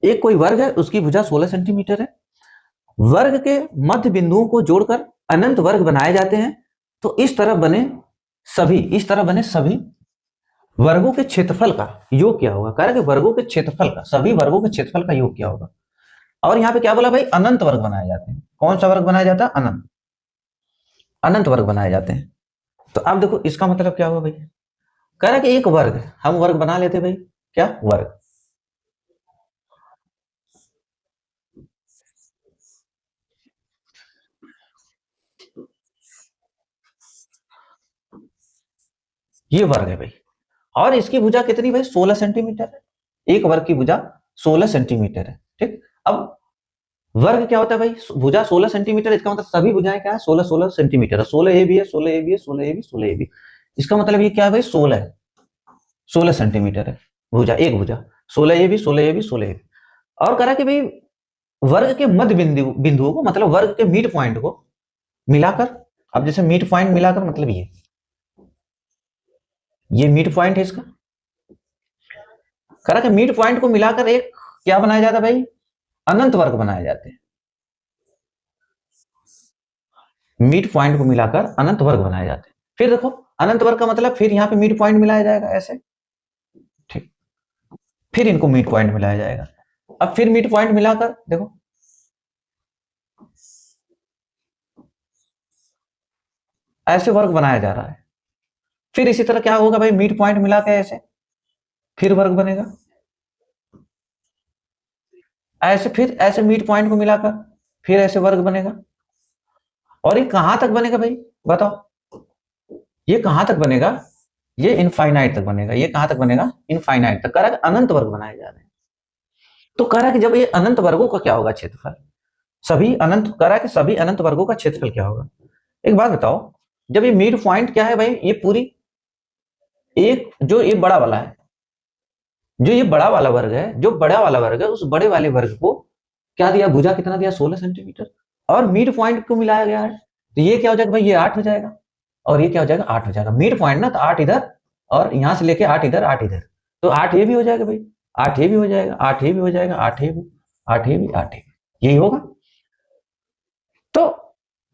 एक कोई वर्ग है उसकी भुजा 16 सेंटीमीटर है, वर्ग के मध्य बिंदुओं को जोड़कर अनंत वर्ग बनाए जाते हैं, तो इस तरह बने सभी वर्गों के क्षेत्रफल का योग क्या होगा। कह रहा है कि वर्गों के क्षेत्रफल का, सभी वर्गों के क्षेत्रफल का योग क्या होगा। और यहाँ पे क्या बोला भाई, अनंत वर्ग बनाए जाते हैं। कौन सा वर्ग बनाया जाता है, अनंत, अनंत वर्ग बनाए जाते हैं। तो अब देखो इसका मतलब क्या हुआ भाई, कह रहा है कि एक वर्ग, हम वर्ग बना लेते भाई, क्या वर्ग, ये वर्ग है भाई, और इसकी भुजा कितनी भाई 16 सेंटीमीटर है, एक वर्ग की भुजा 16 सेंटीमीटर है। ठीक, अब वर्ग क्या होता है भाई, भुजा 16 सेंटीमीटर, इसका मतलब सभी भुजाएं क्या है 16 16 सेंटीमीटर, 16 ए भी है, 16 ए भी है, 16 ए भी, 16 ए भी, इसका मतलब ये क्या है भाई 16 है, 16 सेंटीमीटर है भुजा, एक भुजा 16 ए भी, 16 ए भी, 16 ए भी। और कह रहा कि भाई वर्ग के मध्य बिंदुओं को, मतलब वर्ग के मिड पॉइंट को मिलाकर, अब जैसे मिड पॉइंट मिलाकर मतलब ये मिड पॉइंट है इसका, कह रहा कि मिड पॉइंट को मिलाकर एक क्या बनाया जाता है भाई, अनंत वर्ग बनाए जाते हैं, मिड पॉइंट को मिलाकर अनंत वर्ग बनाए जाते हैं। फिर देखो अनंत वर्ग का मतलब फिर यहाँ पे मिड पॉइंट मिलाया जाएगा ऐसे, ठीक, फिर इनको मिड पॉइंट मिलाया जाएगा, अब फिर मिड पॉइंट मिलाकर देखो ऐसे वर्ग बनाया जा रहा है। फिर इसी तरह क्या होगा भाई, मिड पॉइंट मिला के ऐसे फिर वर्ग बनेगा, ऐसे फिर ऐसे मिड पॉइंट को मिलाकर फिर ऐसे वर्ग बनेगा। और ये कहां तक बनेगा भाई बताओ, ये कहां तक बनेगा, ये इनफाइनाइट तक बनेगा, ये कहां तक बनेगा, इनफाइनाइट तक। कह रहा है अनंत वर्ग बनाए जा रहे हैं, तो कह रहा है कि जब ये अनंत वर्गों का क्या होगा क्षेत्रफल, सभी अनंत, कह रहा है कि सभी अनंत वर्गों का क्षेत्रफल क्या होगा। एक बात बताओ, जब ये मिड पॉइंट क्या है भाई, ये पूरी एक जो ये बड़ा वाला है, जो ये बड़ा वाला वर्ग है, जो बड़ा वाला वर्ग है, उस बड़े वाले वर्ग को क्या दिया, भुजा कितना दिया, 16 सेंटीमीटर, और मिड पॉइंट को मिलाया गया है। तो ये क्या हो जाएगा भाई, ये 8 हो जाएगा, और ये क्या हो जाएगा, 8 हो जाएगा। मिड पॉइंट ना, तो 8 इधर और यहां से लेके 8 इधर, 8 इधर, तो 8 ये भी हो जाएगा भाई, 8 ये भी हो जाएगा, 8 ये भी हो जाएगा, 8 ये भी, 8 ये भी, 8 ये भी, यही होगा। तो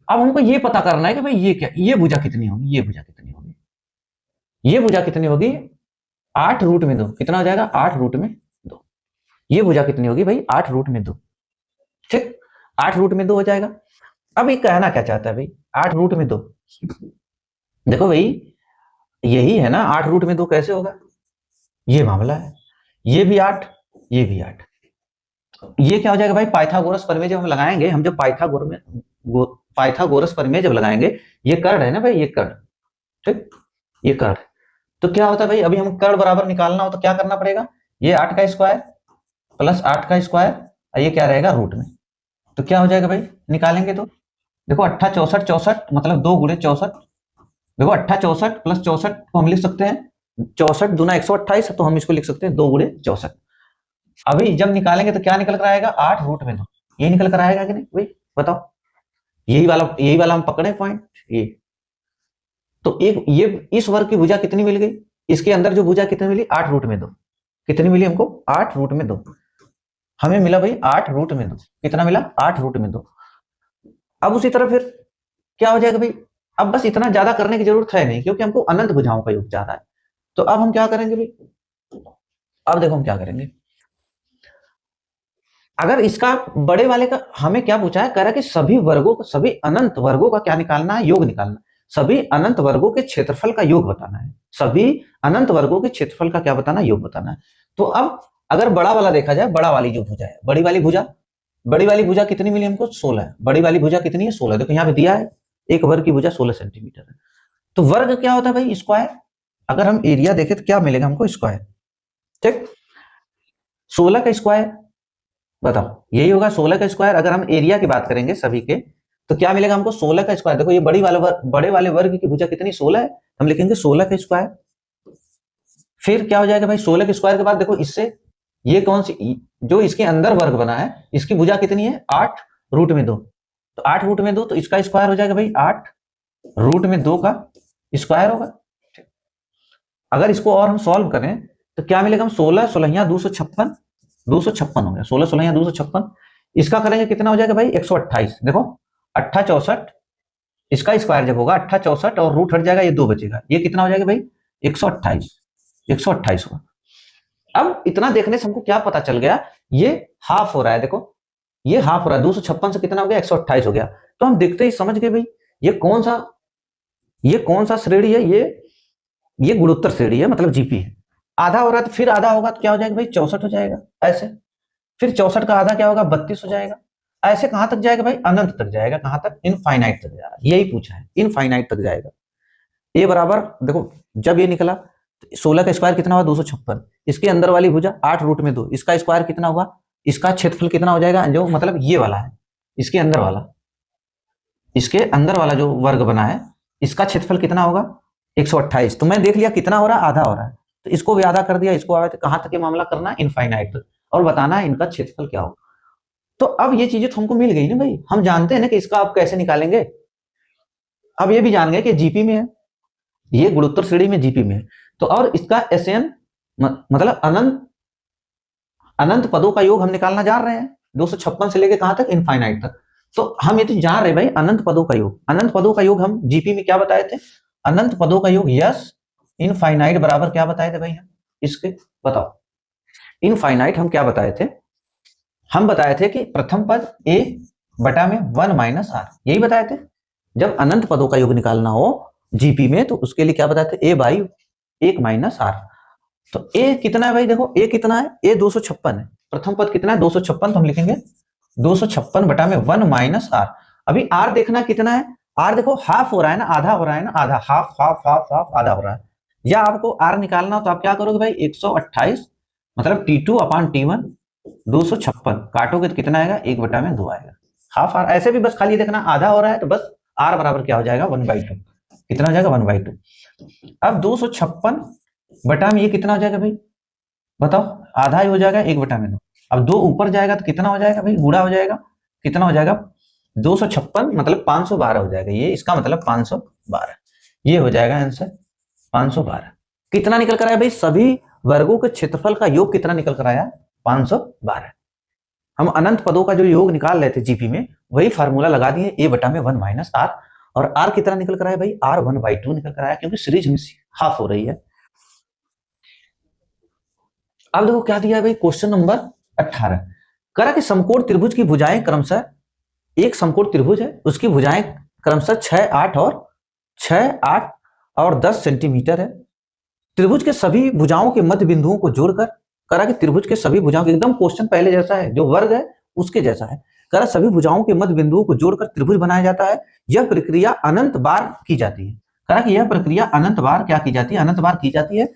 अब हमको ये पता करना है कि भाई ये क्या, ये भुजा कितनी होगी, ये भुजा कितनी होगी, ये भुजा कितनी होगी, 8 रूट में 2 कितना हो जाएगा, 8 रूट में 2। ये भुजा कितनी होगी भाई, 8 रूट में 2। ठीक, 8 रूट में 2 हो जाएगा। अब ये कहना क्या चाहता है भाई, 8 रूट में 2, देखो भाई यही है ना, 8 रूट में 2 कैसे होगा, ये मामला है, ये भी 8, ये भी 8। ये क्या हो जाएगा भाई, पाइथागोरस प्रमेय जब हम लगाएंगे, हम जब पाइथागोरस प्रमेय जब लगाएंगे, ये कर्ण है ना भाई, ये कर्ण, ठीक, ये कर्ण। तो क्या होता है भाई, अभी हम कर्ण बराबर निकालना हो तो क्या करना पड़ेगा, ये 8 का स्क्वायर प्लस 8 का स्क्वायर, और ये क्या रहेगा, रूट में। तो क्या हो जाएगा भाई, निकालेंगे तो देखो 8 64 64, मतलब 2 गुणे 64, देखो 8 64 प्लस 64 को हम लिख सकते हैं, 64 दूना 128, तो हम इसको लिख सकते हैं 2 गुणे 64। अभी जब निकालेंगे तो क्या निकल कर आएगा, 8 रूट में 2, ये निकल कर आएगा कि नहीं भाई, बताओ, यही वाला हम पकड़े पॉइंट ये। तो एक ये इस वर्ग की भुजा कितनी मिल गई, इसके अंदर जो भुजा कितनी मिली, 8 रूट में 2, कितनी मिली हमको, 8 रूट में 2, हमें मिला भाई 8 रूट में 2, कितना मिला, 8 रूट में 2। अब उसी तरह फिर क्या हो जाएगा भाई, अब बस इतना ज्यादा करने की जरूरत है नहीं, क्योंकि हमको अनंत भुजाओं का योग ज्यादा है। तो अब हम क्या करेंगे भाई, अब देखो हम क्या करेंगे, अगर इसका बड़े वाले का हमें क्या पूछा है, कह रहा है कि सभी वर्गों का, सभी अनंत वर्गों का क्या निकालना है, योग निकालना, सभी अनंत वर्गों के क्षेत्रफल का योग बताना है, सभी अनंत वर्गों के क्षेत्रफल का क्या बताना है, योग बताना है। तो अब अगर बड़ा वाला देखा जाए, बड़ा वाली जो भुजा है, बड़ी वाली भुजा कितनी मिली हमको, 16, बड़ी वाली भुजा कितनी है, 16, देखो यहाँ पे दिया है, एक वर्ग की भुजा 16 सेंटीमीटर है। तो वर्ग क्या होता है भाई, स्क्वायर, अगर हम एरिया देखें तो क्या मिलेगा हमको, स्क्वायर, ठीक, 16 का स्क्वायर, बताओ यही होगा 16 का स्क्वायर। अगर हम एरिया की बात करेंगे सभी के, तो क्या मिलेगा हमको, 16 का स्क्वायर, देखो ये बड़े वाले वर्ग की भुजा कितनी, 16 है, हम लिखेंगे 16 का स्क्वायर। फिर क्या हो जाएगा भाई, 16 के स्क्वायर के बाद देखो इससे ये कौन सी, जो इसके अंदर वर्ग बना है, इसकी भुजा कितनी है, 8 रूट में 2, तो 8 रूट में 2, तो इसका स्क्वायर हो जाएगा भाई 8 रूट में 2 का स्क्वायर होगा। अगर इसको और हम सॉल्व करें तो क्या मिलेगा, हम 16 16 256, 256 हो गया, 16 16 256, इसका करेंगे कितना हो जाएगा भाई, 128, देखो 8 64, इसका स्क्वायर जब होगा 8 64 और रूट हट जाएगा, ये 2 बचेगा, ये कितना हो जाएगा भाई, 128, 128 होगा। अब इतना देखने से हमको क्या पता चल गया, ये हाफ हो रहा है, देखो ये हाफ हो रहा है, 256 से कितना हो गया, 128 हो गया। तो हम देखते ही समझ गए भाई ये कौन सा श्रेणी है, ये गुणोत्तर श्रेणी है, मतलब जीपी है। आधा हो रहा है तो फिर आधा होगा तो क्या हो जाएगा भाई, 64 हो जाएगा ऐसे, फिर 64 का आधा क्या होगा, 32 हो जाएगा, ऐसे कहां तक जाएगा भाई, अनंत तक जाएगा, कहां तक, इनफाइनाइट तक जाएगा, यही पूछा है, इनफाइनाइट तक जाएगा। ए बराबर देखो, जब ये निकला 16 का स्क्वायर कितना हुआ, 256, इसके अंदर वाली भुजा 8 रूट में 2, इसका स्क्वायर कितना हुआ, इसका क्षेत्रफल कितना हो जाएगा, जो मतलब ये वाला है, इसके अंदर वाला जो वर्ग बना है, इसका क्षेत्रफल कितना होगा, 128। तो मैं देख लिया कितना हो रहा है, आधा हो रहा है, तो इसको भी आधा कर दिया, इसको आधा, कहां तक ये मामला करना है, इनफाइनाइट तक, और बताना है इनका क्षेत्रफल क्या होगा। तो अब ये चीजें तो हमको मिल गई ना भाई, हम जानते हैं ना कि इसका आप कैसे निकालेंगे। अब ये भी जान गए कि जीपी में है, ये गुणोत्तर श्रेणी में जीपी में है, तो और इसका एसएन मतलब अनंत पदों का योग हम निकालना जा रहे हैं, 256 से लेके कहां तक, इनफाइनाइट तक। तो हम ये तो जान रहे भाई अनंत पदों का योग, अनंत पदों का योग हम जीपी में क्या बताए थे, अनंत पदों का योग यस इनफाइनाइट बराबर क्या बताए थे भाई हम इसके, बताओ इनफाइनाइट हम क्या बताए थे, हम बताए थे कि प्रथम पद a बटा में 1 माइनस आर, यही बताए थे। जब अनंत पदों का योग निकालना हो जीपी में तो उसके लिए क्या बताए थे, a बाई 1 माइनस आर। तो a कितना है भाई, देखो a कितना है, a 256 है, प्रथम पद कितना है 256, तो हम लिखेंगे 256 बटा में 1 माइनस आर। अभी r देखना कितना है, r देखो हाफ हो रहा है ना, आधा हो रहा है ना, आधा, हाफ हाफ हाफ हाफ आधा हो रहा है, या आपको r निकालना हो तो आप क्या करोगे भाई, 128 मतलब T2 अपॉन T1, 256 काटोगे तो कितना आएगा, 1 बटा में 2 आएगा, हाफ आर। ऐसे भी बस खाली देखना आधा हो रहा है तो बस r बराबर क्या हो जाएगा, 1/2, कितना हो जाएगा, 1/2। अब 256 बटा में ये कितना हो जाएगा भाई, बताओ, आधा ही हो जाएगा 1/2। अब 2 ऊपर जाएगा तो कितना हो जाएगा भाई, गुणा हो जाएगा, कितना हो जाएगा 256 मतलब 512 हो जाएगा। ये इसका मतलब 512, ये हो जाएगा आंसर 512। कितना निकल कर आया भाई, सभी वर्गों के क्षेत्रफल का योग कितना निकल कर आया, 512। हम अनंत पदों का जो योग निकाल रहे थे जीपी में, वही फार्मूला लगा दिए, a बटा में 1 माइनस आर। और आर कितना निकल कर आया भाई, आर 1/2 निकल कर आया, क्योंकि सीरीज में हाफ हो रही है। अब देखो क्या दिया है भाई, क्वेश्चन नंबर 18 करा कि समकोण त्रिभुज की भुजाएं क्रमशः, एक समकोण त्रिभुज है, उसकी भुजाएं क्रमशः 6, 8 और 6, 8 और 10 सेंटीमीटर है। त्रिभुज के सभी भुजाओं के मध्य बिंदुओं को जोड़कर, करा कि त्रिभुज के सभी भुजाओं के, एकदम क्वेश्चन पहले जैसा है, जो वर्ग है उसके जैसा है। करा सभी भुजाओं के मध्य बिंदुओं को जोड़कर त्रिभुज बनाया जाता है। यह प्रक्रिया अनंत बार की जाती है। करा कि यह प्रक्रिया अनंत बार क्या की जाती है, अनंत बार की जाती है।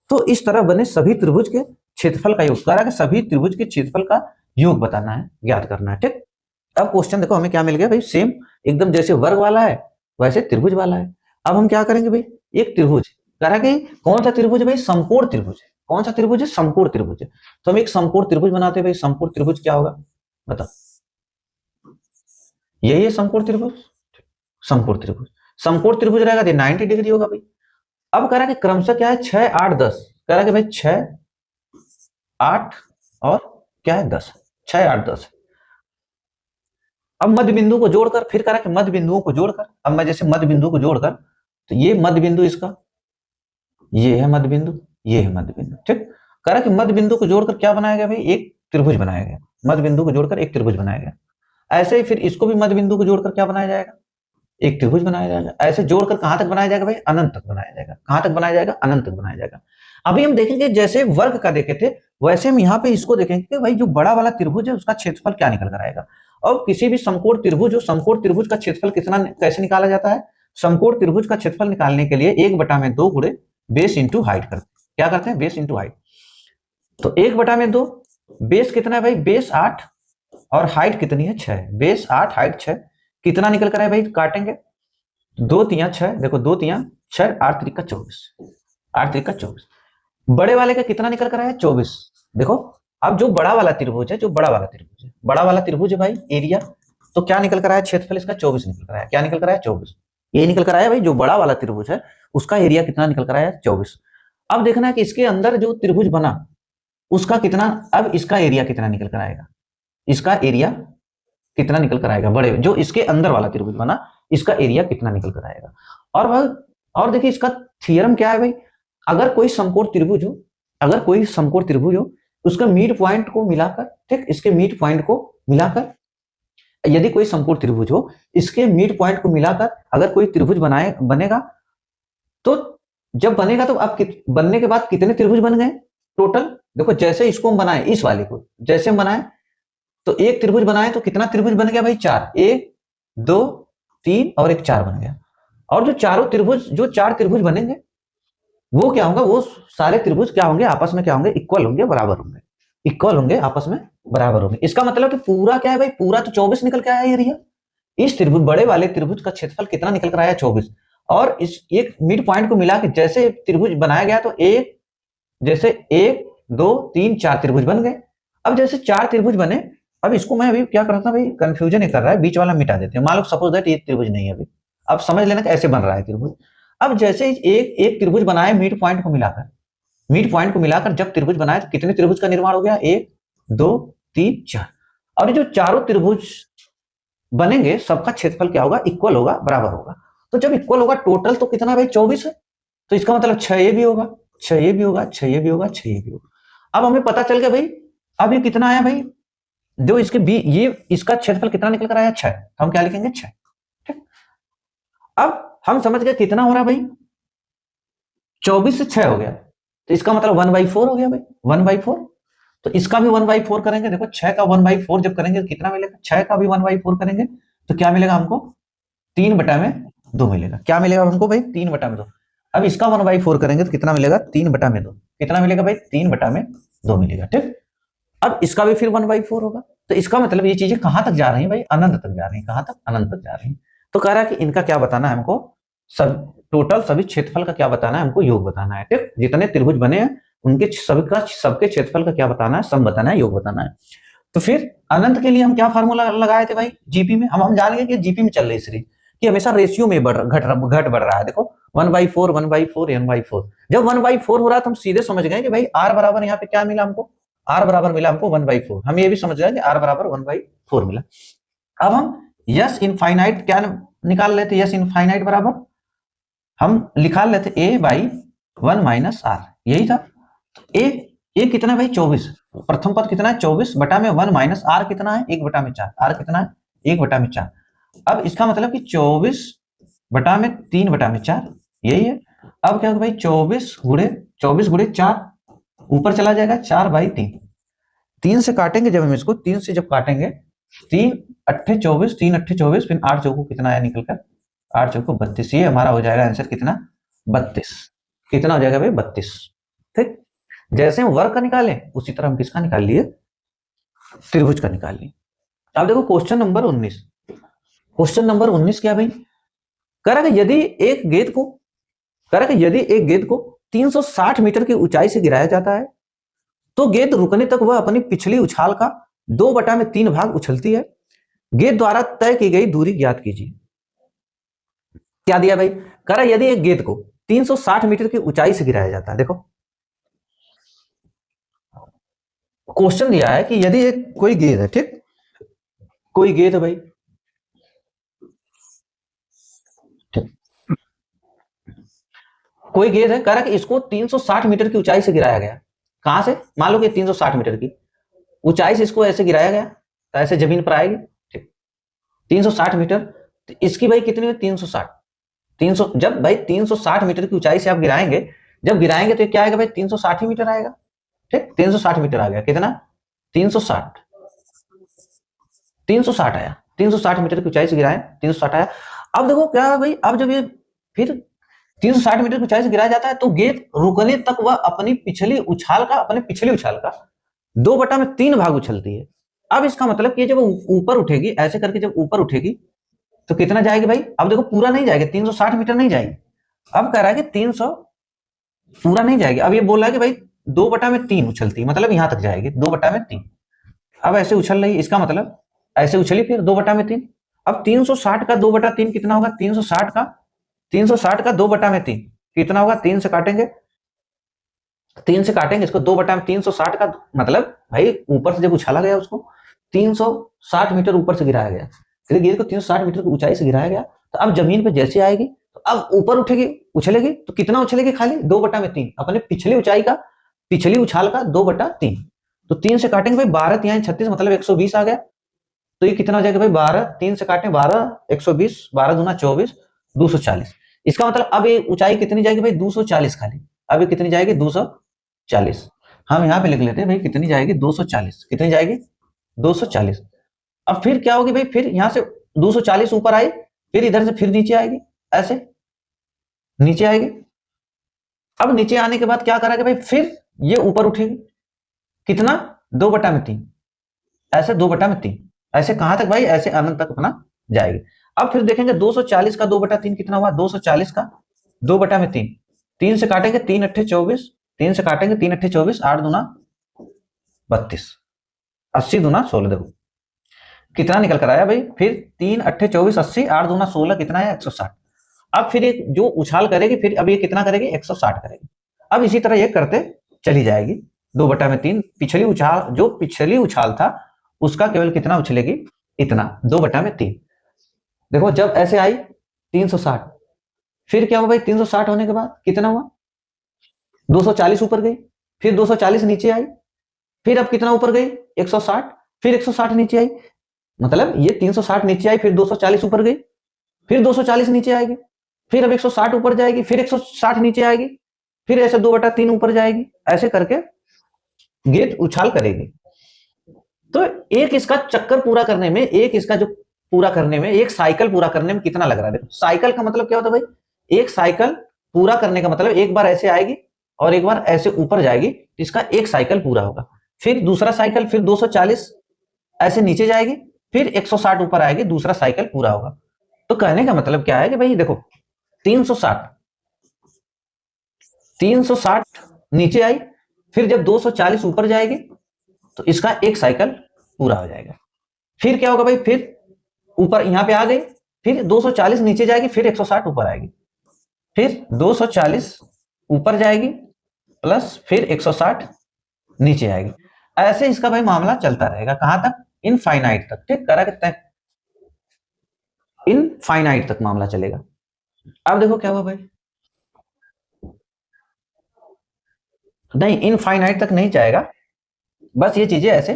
तो इस तरह बने सभी त्रिभुज के क्षेत्रफल का योग। करा कि सभी त्रिभुज के क्षेत्रफल का योग बताना है, ज्ञात करना है। ठीक, अब क्वेश्चन देखो हमें क्या मिल गया भाई, सेम एकदम जैसे वर्ग वाला है वैसे त्रिभुज वाला है। अब हम क्या करेंगे भाई, एक त्रिभुज, करा कि कौन सा त्रिभुज है भाई, समकोण त्रिभुज है। कौन सा त्रिभुज है, समकोण त्रिभुज है। तो हम एक समकोण त्रिभुज बनाते हैं भाई। समकोण त्रिभुज क्या होगा बताओ, यही है समकोण त्रिभुज। समकोण त्रिभुज, समकोण त्रिभुज रहेगा तो 90 डिग्री होगा भाई। अब कह रहा कि क्रमशः क्या है, 6, 8, 10। कह रहा कि भाई 6, 8 और क्या है 10, 6, 8, 10। अब मध्य बिंदु को जोड़कर, फिर कह रहा कि मध्य बिंदुओं को जोड़कर, अब मैं जैसे मध्य बिंदु को जोड़कर, तो ये मध्य बिंदु इसका, ये है मध्य बिंदु, ये है मध्य बिंदु। ठीक, कह रहा कि मध्य बिंदु को जोड़कर क्या बनाया गया भाई, एक त्रिभुज बनाया गया। मध्य बिंदु को जोड़कर एक त्रिभुज बनाया गया। ऐसे ही फिर इसको भी मध्य बिंदु को जोड़कर क्या बनाया जाएगा, एक त्रिभुज बनाया जाएगा। ऐसे जोड़कर कहां तक बनाया जाएगा भाई, अनंत तक बनाया जाएगा। कहां तक बनाया जाएगा, अनंत तक बनाया जाएगा। अभी हम देखेंगे जैसे वर्ग का देखे थे, वैसे हम यहाँ पे इसको देखेंगे कि भाई जो बड़ा वाला त्रिभुज है उसका क्षेत्रफल क्या निकल कर आएगा। और किसी भी समकोण त्रिभुज हो, समकोण त्रिभुज का क्षेत्रफल कितना कैसे निकाला जाता है, समकोण त्रिभुज का क्षेत्रफल निकालने के लिए 1/2 गुणे बेस इंटू हाइट करते हैं। क्या करते हैं, बेस इंटू हाइट। तो 1/2 बेस कितना है भाई, बेस 8 और हाइट कितनी है 6। बेस 8 हाइट 6, कितना निकल कर आए भाई, काटेंगे 2 तिया 6, देखो 2 तिया 6, 8 त्रिका 24, 8 त्रिका 24। बड़े वाले का कितना निकल कर आया 24। देखो अब जो बड़ा वाला त्रिभुज है, जो बड़ा वाला त्रिभुज है, बड़ा वाला त्रिभुज है भाई एरिया, तो क्या निकल कर आया, क्षेत्रफल इसका 24 निकल कर आया। क्या निकल कर आया, 24। ये निकल कर आया भाई, जो बड़ा वाला त्रिभुज है उसका एरिया कितना निकल कर आया, 24। अब देखना है कि इसके अंदर जो त्रिभुज बना उसका कितना, अब इसका एरिया कितना निकल कर आएगा, इसका एरिया कितना निकल कर आएगा, बड़े जो इसके अंदर वाला त्रिभुज बना इसका एरिया कितना निकल कर आएगा। और वह, और देखिए इसका थ्योरम क्या है भाई, अगर कोई समकोण त्रिभुज हो, अगर कोई समकोण त्रिभुज हो, उसका मिड पॉइंट को मिलाकर, ठीक, इसके मिड पॉइंट को मिलाकर, यदि कोई समकोण त्रिभुज हो, इसके मिड पॉइंट को मिलाकर अगर कोई त्रिभुज बनाए बनेगा, तो जब बनेगा तो अब बनने के बाद कितने त्रिभुज बन गए टोटल। देखो जैसे इसको हम बनाए, इस वाले को जैसे हम बनाए, तो एक त्रिभुज बनाए तो कितना त्रिभुज बन गया भाई, 4, 1, 2, 3 और एक 4 बन गया। और जो चारों त्रिभुज, जो 4 त्रिभुज बनेंगे वो क्या होगा, वो सारे त्रिभुज क्या होंगे, आपस में क्या होंगे, इक्वल होंगे, बराबर होंगे, इक्वल होंगे, आपस में बराबर होंगे। इसका मतलब कि पूरा क्या है भाई, पूरा तो 24 निकल के आया एरिया। इस त्रिभुज, बड़े वाले त्रिभुज का क्षेत्रफल कितना निकल कर आया, 24। और इस एक मिड पॉइंट को मिला के जैसे त्रिभुज बनाया गया, तो एक, जैसे 1, 2, 3, 4 त्रिभुज बन गए। अब जैसे 4 त्रिभुज बने, अब इसको मैं अभी क्या करता हूँ भाई, कंफ्यूजन ही कर रहा है, बीच वाला मिटा देते हैं। मान लो सपोज दैट ये त्रिभुज नहीं है अभी, अब समझ लेना कि ऐसे बन रहा है त्रिभुज। अब जैसे एक एक त्रिभुज बनाए मिड पॉइंट को मिलाकर, मिड पॉइंट को मिलाकर जब त्रिभुज बनाए तो कितने त्रिभुज का निर्माण हो गया, 1, 2, 3, 4। और ये जो चारों त्रिभुज बनेंगे सबका क्षेत्रफल क्या होगा, इक्वल होगा, बराबर होगा। तो जब इक्वल होगा टोटल तो कितना भाई, 24 है। तो इसका मतलब 6 ये भी होगा, 6 ये भी होगा, 6 ये भी होगा, 6 ये भी होगा। अब हमें पता चल गया भाई, अब ये कितना आया भाई, जो इसके बी, ये इसका क्षेत्रफल कितना निकल कर आया, 6। तो हम क्या लिखेंगे, 6। ठीक, अब हम समझ गए कितना हो रहा है भाई, 24 से 6 हो गया, तो इसका मतलब 1/4 हो गया भाई, 1/4। तो इसका भी 1/4 करेंगे। देखो 6 का 1/4 जब करेंगे तो कितना मिलेगा, 6 का भी 1/4 करेंगे तो क्या मिलेगा हमको, 3/2 मिलेगा। क्या मिलेगा हमको भाई, 3/2। अब इसका 1/4 करेंगे तो कितना मिलेगा, 3/2। कितना मिलेगा भाई, 3/2 मिलेगा। ठीक, अब इसका भी फिर 1/4 होगा। तो इसका मतलब ये चीजें कहां तक जा रही है भाई, अनंत तक जा रही है। कहां तक, अनंत तक जा रही है। तो कह रहा है कि इनका क्या बताना है हमको, सब टोटल सभी क्षेत्रफल का क्या बताना है हमको, योग बताना है। ठीक, जितने त्रिभुज बने हैं उनके सबके क्षेत्रफल का क्या बताना है, सम बताना है, योग बताना है। तो फिर अनंत के लिए हम क्या फार्मूला लगाए थे भाई, जीपी में। हम जान गए कि जीपी में चल रही सीरीज कि हमेशा रेशियो में घट बढ़ रहा है। देखो 1/4 1/4 n/4, जब 1/4 हो रहा है तो हम सीधे समझ गए कि भाई आर बराबर यहाँ पे क्या मिला हमको, आर बराबर मिला हमको 1/4। हम ये भी समझ गए कि आर बराबर 1/4 मिला। अब हम यस इनफाइनाइट क्या निकाल लेते, यस इनफाइनाइट बराबर हम निकाल लेते a/1 माइनस आर, यही था। ए कितना भाई 24, प्रथम पद कितना है 24 बटा में 1 माइनस आर कितना है 1 बटा में 4, आर कितना है 1 बटा में 4। अब इसका मतलब कि 24 बटा में 3 बटा में 4, यही है। अब क्या होगा भाई 24 गुणे 4 ऊपर चला जाएगा 4/3, 3 से काटेंगे जब हम इसको, 3 से जब काटेंगे 3 अट्ठे 24, 3 अट्ठे 24, फिर 8 चौको कितना आया निकलकर, 8 चौको 32, ये हमारा हो जाएगा आंसर कितना 32। कितना हो जाएगा भाई 32। ठीक, जैसे हम वर्ग का निकालें उसी तरह हम किसका निकाल लिए, त्रिभुज का निकाल लिए। अब देखो क्वेश्चन नंबर 19, क्वेश्चन नंबर 19 क्या भाई, कह रहा कि यदि एक गेंद को 360 मीटर की ऊंचाई से गिराया जाता है तो गेंद रुकने तक वह अपनी पिछली उछाल का 2/3 भाग उछलती है। गेंद द्वारा तय की गई दूरी ज्ञात कीजिए। क्या दिया भाई, कह रहा यदि एक गेंद को 360 मीटर की ऊंचाई से गिराया जाता है, देखो क्वेश्चन दिया है कि यदि एक कोई गेंद है, ठीक, कोई गेंद है भाई, कोई गेंद है, कह रहा कि इसको 360 मीटर की ऊंचाई से गिराया गया। कहां से, मान लो कि 360 मीटर की ऊंचाई से इसको ऐसे गिराया गया तो ऐसे जमीन पर आएगी, ठीक, 360 मीटर, तो इसकी भाई कितनी है 360, 300, जब भाई 360 मीटर की ऊंचाई से आप गिराएंगे, जब गिराएंगे तो क्या आएगा भाई 360 ही मीटर आएगा। ठीक, 360 मीटर आ गया, कितना 360, 360 आया, 360 मीटर की ऊंचाई से गिराए 360 आया। अब देखो क्या भाई, अब जब ये फिर 360 मीटर की ऊंचाई से गिराया जाता है तो गेंद रुकने तक वह अपनी पिछली उछाल का 2/3 भाग उछलती है। अब इसका मतलब कि जब ऊपर उठेगी, ऐसे करके जब ऊपर उठेगी तो कितना जाएगी भाई, अब देखो पूरा नहीं जाएगी, 360 मीटर नहीं जाएगी। अब कह रहा है कि 300 पूरा नहीं जाएगी, अब ये बोल रहा है कि भाई 2/3 उछलती है, मतलब यहां तक जाएगी 2/3। अब ऐसे उछल रही, इसका मतलब ऐसे उछली फिर 2/3। अब 360 का 2/3 कितना होगा, 360 का 2/3 कितना होगा, 3 से काटेंगे, 3 से काटेंगे इसको 2/360 का मतलब भाई ऊपर से जब उछाला गया उसको 360 मीटर ऊपर से गिराया गया, फिर गेंद को 360 मीटर की ऊंचाई से गिराया गया, तो अब जमीन पे जैसे आएगी तो अब ऊपर उठेगी, उछलेगी, तो कितना उछलेगी, खाली 2/3 अपने पिछली ऊंचाई का, पिछली उछाल का 2/3। तो 3 से काटेंगे भाई 12 3 36 मतलब 120 आ गया। तो ये कितना हो जाएगा भाई 12, 3 से काटें 12 120, 12 दूना 24, 240। इसका मतलब अब ये ऊंचाई कितनी जाएगी भाई 240 खाली, अब ये कितनी जाएगी 240। हम यहाँ पे लिख लेते हैं भाई कितनी जाएगी 240, कितनी जाएगी 240। अब फिर क्या होगी भाई, फिर यहां से 240 ऊपर आई, फिर इधर से फिर नीचे आएगी, ऐसे नीचे आएगी। अब नीचे आने के बाद क्या करेगा भाई, फिर ये ऊपर उठेगी, कितना 2/3, ऐसे 2/3, ऐसे कहां तक भाई, ऐसे अनंत तक अपना जाएगी। अब फिर देखेंगे 240 का 2/3 कितना हुआ, 240 का 2/3, 3 से काटेंगे 3 अट्ठे 24, 3 से काटेंगे 3 अट्ठे 24, 8 दूना 32, 80 दूना 16, देखो कितना निकल कर आया भाई, फिर 3 अट्ठे 24 80, 8 दूना 16 कितना है 160। अब फिर ये जो उछाल करेगी, फिर अब ये कितना करेगी 160 करेगी। अब इसी तरह ये करते चली जाएगी 2/3, पिछली उछाल, जो पिछली उछाल था उसका केवल कितना उछलेगी, इतना 2/3। देखो जब ऐसे आई 360, फिर क्या हुआ भाई 360 होने के बाद कितना हुआ 240 ऊपर गई, फिर 240 नीचे आई, फिर अब कितना ऊपर गई 160, फिर 160 नीचे आई, मतलब ये 360 नीचे आई, फिर 240 ऊपर गई, फिर 240 नीचे आएगी, फिर अब 160 ऊपर जाएगी, फिर 160 नीचे आएगी, फिर ऐसे 2/3 ऊपर जाएगी, ऐसे करके गेंद उछाल करेगी। तो एक इसका चक्कर पूरा करने में, एक इसका जो पूरा करने में, एक साइकिल पूरा करने में कितना लग रहा है। देखो साइकिल का मतलब क्या होता है भाई, एक साइकिल पूरा करने का मतलब एक बार ऐसे आएगी और एक बार ऐसे ऊपर जाएगी, तो इसका एक साइकिल पूरा होगा। फिर दूसरा साइकिल, फिर 240 ऐसे नीचे जाएगी, फिर 160 ऊपर आएगी, दूसरा साइकिल पूरा होगा। तो कहने का मतलब क्या है कि भाई देखो 360 नीचे आई, फिर जब 240 ऊपर जाएगी तो इसका एक साइकिल पूरा हो जाएगा। फिर क्या होगा भाई, फिर ऊपर यहां पे आ गई, फिर 240 नीचे जाएगी, फिर 160 ऊपर आएगी, फिर 240 ऊपर जाएगी प्लस फिर 160 नीचे आएगी। ऐसे इसका भाई मामला चलता रहेगा, कहां तक, इनफाइनाइट तक। ठीक, करा कितना है, इनफाइनाइट तक मामला चलेगा। अब देखो क्या हुआ भाई, नहीं इनफाइनाइट तक नहीं जाएगा, बस ये चीजें ऐसे